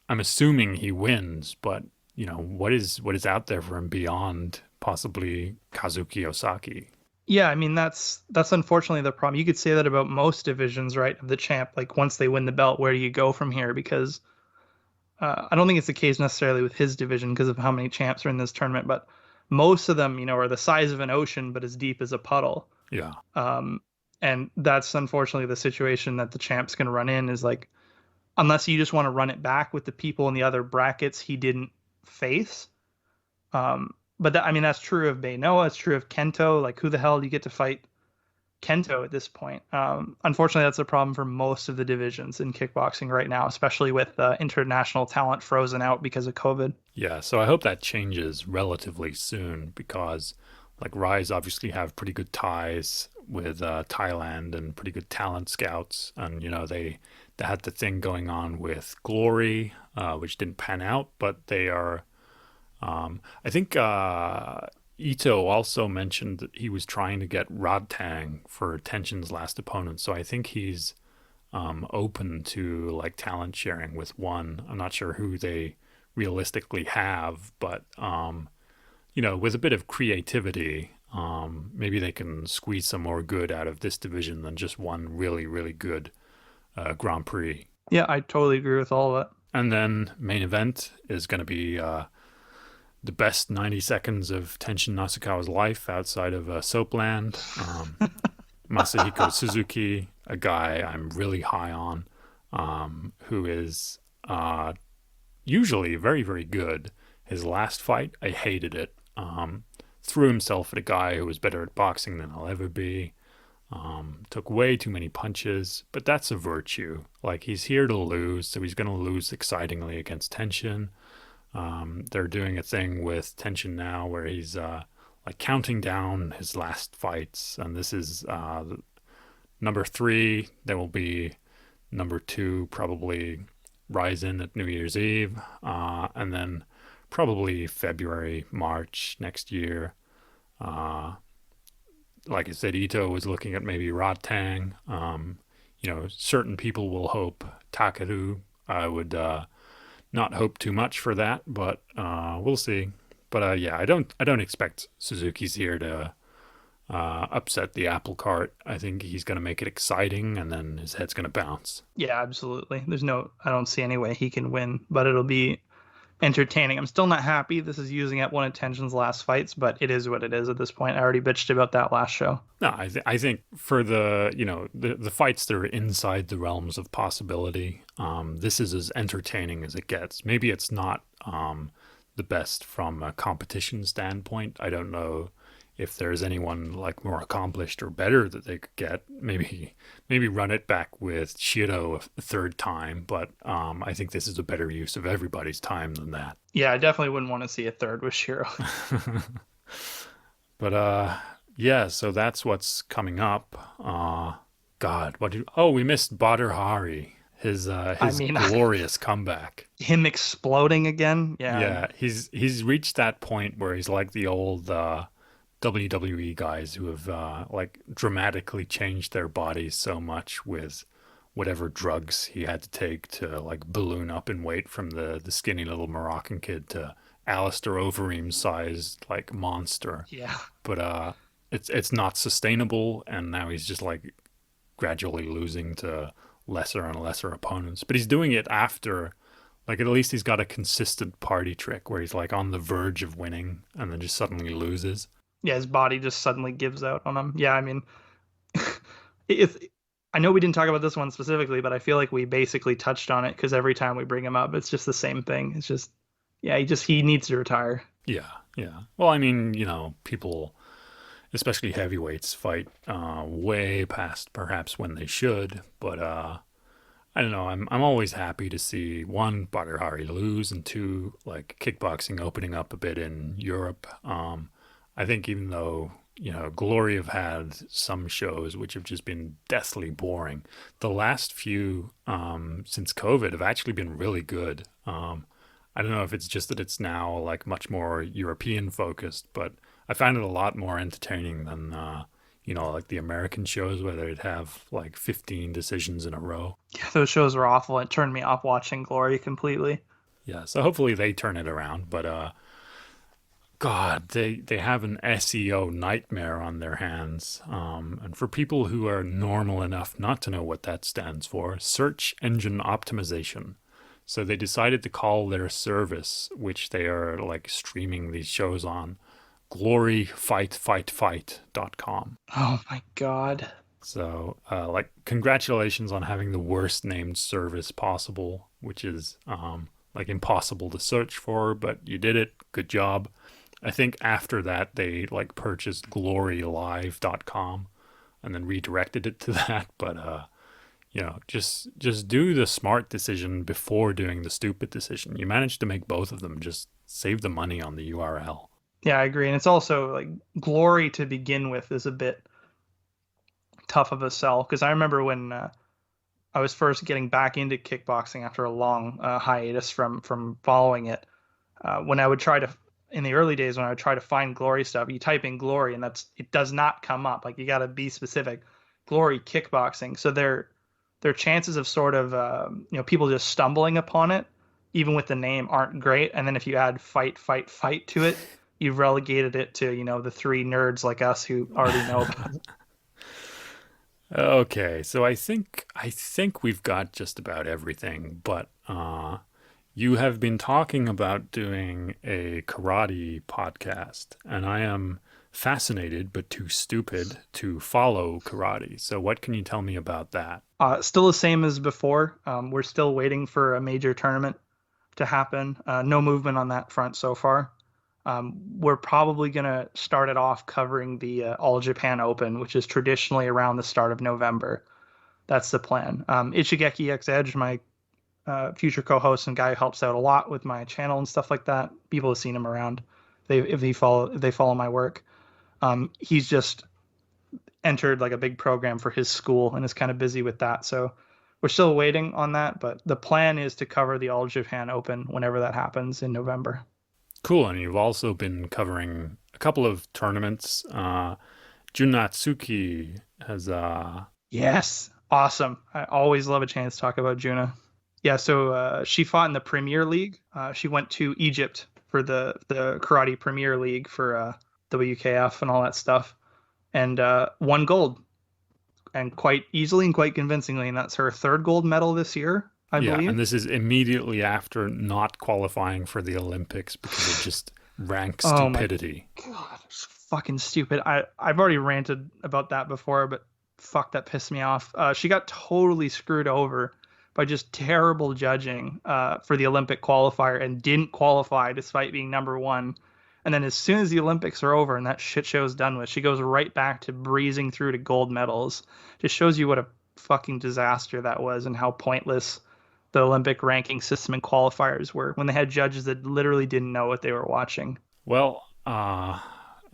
I'm assuming he wins, but what is out there for him beyond possibly Kazuki Osaki? Yeah, I mean that's unfortunately the problem. You could say that about most divisions, right, of the champ. Like once they win the belt, where do you go from here? Because I don't think it's the case necessarily with his division because of how many champs are in this tournament, but most of them, are the size of an ocean but as deep as a puddle. Yeah, Um, and that's unfortunately the situation that the champ's going to run in is like, unless you just want to run it back with the people in the other brackets he didn't face. But I mean, that's true of Beinoa. It's true of Kento. Like, who the hell do you get to fight Kento at this point? Unfortunately, that's a problem for most of the divisions in kickboxing right now, especially with international talent frozen out because of COVID. yeah. So I hope that changes relatively soon because, like, Rise obviously have pretty good ties with Thailand and pretty good talent scouts, and they had the thing going on with Glory, which didn't pan out, but they are. I think Ito also mentioned that he was trying to get Rodtang for Tension's last opponent, so I think he's open to like talent sharing with one. I'm not sure who they realistically have, but with a bit of creativity, maybe they can squeeze some more good out of this division than just one really, really good Grand Prix. Yeah, I totally agree with all of it. And then main event is going to be the best 90 seconds of Tenshin Nasukawa's life outside of Soapland. Masahiko Suzuki, a guy I'm really high on, who is usually very, very good. His last fight, I hated it. Threw himself at a guy who was better at boxing than I'll ever be. Took way too many punches, but that's a virtue. Like, he's here to lose, so he's going to lose excitingly against Tenshin. They're doing a thing with Tenshin now where he's like counting down his last fights, and this is number 3. There will be number 2 probably Ryzen at New Year's Eve, and then probably February, March next year. Like I said, Ito was looking at maybe Rodtang. Certain people will hope Takeru. I would not hope too much for that, but we'll see. But yeah, I don't expect Suzuki's here to upset the apple cart. I think he's going to make it exciting, and then his head's going to bounce. Yeah, absolutely. I don't see any way he can win, but it'll be entertaining. I'm still not happy this is using at one intention's last fights, but it is what it is at this point. I already bitched about that last show. No, I think for the the fights that are inside the realms of possibility, this is as entertaining as it gets. Maybe it's not the best from a competition standpoint. I don't know if there's anyone like more accomplished or better that they could get. Maybe run it back with Shiro a third time, but I think this is a better use of everybody's time than that. Yeah, I definitely wouldn't want to see a third with Shiro. But yeah, so that's what's coming up. God, oh, we missed Badr Hari, I his mean, glorious comeback. him exploding again. Yeah. Yeah, he's reached that point where he's like the old WWE guys who have like dramatically changed their bodies so much with whatever drugs he had to take to like balloon up in weight from the skinny little Moroccan kid to Alistair Overeem sized like monster. Yeah. But it's not sustainable, and now he's just like gradually losing to lesser and lesser opponents. But he's doing it after, like, at least he's got a consistent party trick where he's like on the verge of winning and then just suddenly loses. Yeah, his body just suddenly gives out on him. Yeah, I mean, if I know we didn't talk about this one specifically, but I feel like we basically touched on it because every time we bring him up, it's just the same thing. It's just, yeah, he needs to retire. Yeah, yeah. Well, I mean, people, especially heavyweights, fight way past perhaps when they should. But I don't know. I'm always happy to see one Badr Hari lose, and two, like, kickboxing opening up a bit in Europe. I think even though Glory have had some shows which have just been deathly boring, the last few since COVID have actually been really good. I don't know if it's just that it's now like much more European focused, but I find it a lot more entertaining than like the American shows where they'd have like 15 decisions in a row. Yeah, those shows were awful. It turned me off watching Glory completely. Yeah, so hopefully they turn it around, but God, they have an SEO nightmare on their hands. And for people who are normal enough not to know what that stands for, search engine optimization. So they decided to call their service, which they are like streaming these shows on, gloryfightfightfight.com. Oh my God. So, like, congratulations on having the worst named service possible, which is like impossible to search for, but you did it. Good job. I think after that they like purchased glorylive.com and then redirected it to that. But just do the smart decision before doing the stupid decision. You managed to make both of them. Just save the money on the URL. Yeah, I agree. And it's also like Glory to begin with is a bit tough of a sell because I remember when I was first getting back into kickboxing after a long hiatus from following it. When I would try to in the early days when I would try to find Glory stuff, you type in Glory and it does not come up. Like you got to be specific. Glory kickboxing. So their chances of sort of people just stumbling upon it, even with the name, aren't great. And then if you add fight to it, you've relegated it to the three nerds like us who already know about it. Okay, so I think we've got just about everything, but you have been talking about doing a karate podcast, and I am fascinated but too stupid to follow karate. So what can you tell me about that? Still the same as before. We're still waiting for a major tournament to happen. No movement on that front so far. We're probably going to start it off covering the All Japan Open, which is traditionally around the start of November. That's the plan. Ichigeki X Edge, my future co-host and guy who helps out a lot with my channel and stuff like that. People have seen him around. If they follow my work. He's just entered like a big program for his school and is kind of busy with that. So we're still waiting on that, but the plan is to cover the All Japan Open whenever that happens in November. Cool, and you've also been covering a couple of tournaments. Junatsuki has Yes, awesome. I always love a chance to talk about Juna. Yeah, so she fought in the Premier League. She went to Egypt for the Karate Premier League for WKF and all that stuff. and won gold, and quite easily and quite convincingly. And that's her third gold medal this year, I Yeah, believe. and this is immediately after not qualifying for the Olympics because of just rank Oh my stupidity. God, it's fucking stupid. I've already ranted about that before, but fuck, that pissed me off. She got totally screwed over by just terrible judging for the Olympic qualifier and didn't qualify despite being number one. And then as soon as the Olympics are over and that shit show is done with, she goes right back to breezing through to gold medals. Just shows you what a fucking disaster that was and how pointless the Olympic ranking system and qualifiers were when they had judges that literally didn't know what they were watching. Well, at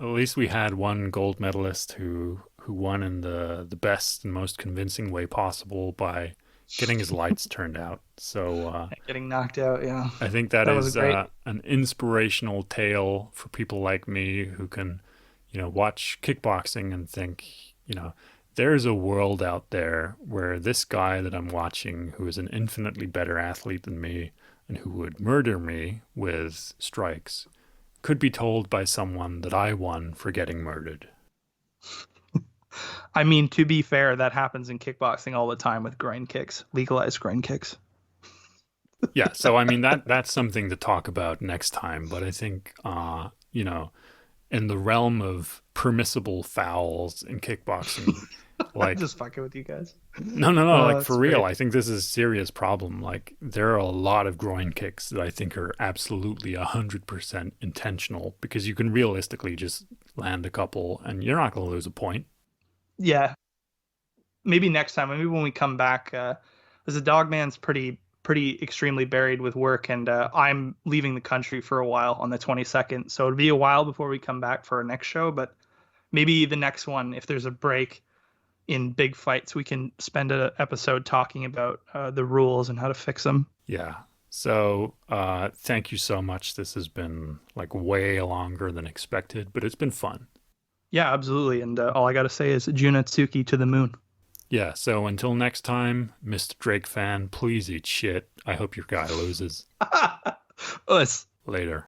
least we had one gold medalist who won in the best and most convincing way possible by getting his lights turned out. So Getting knocked out, yeah. I think that That was is great. an inspirational tale for people like me who can, watch kickboxing and think, there's a world out there where this guy that I'm watching, who is an infinitely better athlete than me and who would murder me with strikes, could be told by someone that I won for getting murdered. I mean, to be fair, that happens in kickboxing all the time with groin kicks, legalized groin kicks. Yeah, so I mean that's something to talk about next time, but I think in the realm of permissible fouls in kickboxing, I'm like just fucking with you guys. no, like for That's real, great. I think this is a serious problem. Like there are a lot of groin kicks that I think are absolutely 100% intentional because you can realistically just land a couple and you're not going to lose a point. Yeah, maybe next time. Maybe when we come back, as a dog man's pretty extremely buried with work, and I'm leaving the country for a while on the 22nd. So it'll be a while before we come back for our next show, but maybe the next one, if there's a break in big fights, we can spend an episode talking about the rules and how to fix them. Yeah. So, thank you so much. This has been like way longer than expected, but it's been fun. Yeah, absolutely. And all I got to say is Junatsuki to the moon. Yeah. So until next time, Mr. Drake fan, please eat shit. I hope your guy loses. Us. Later.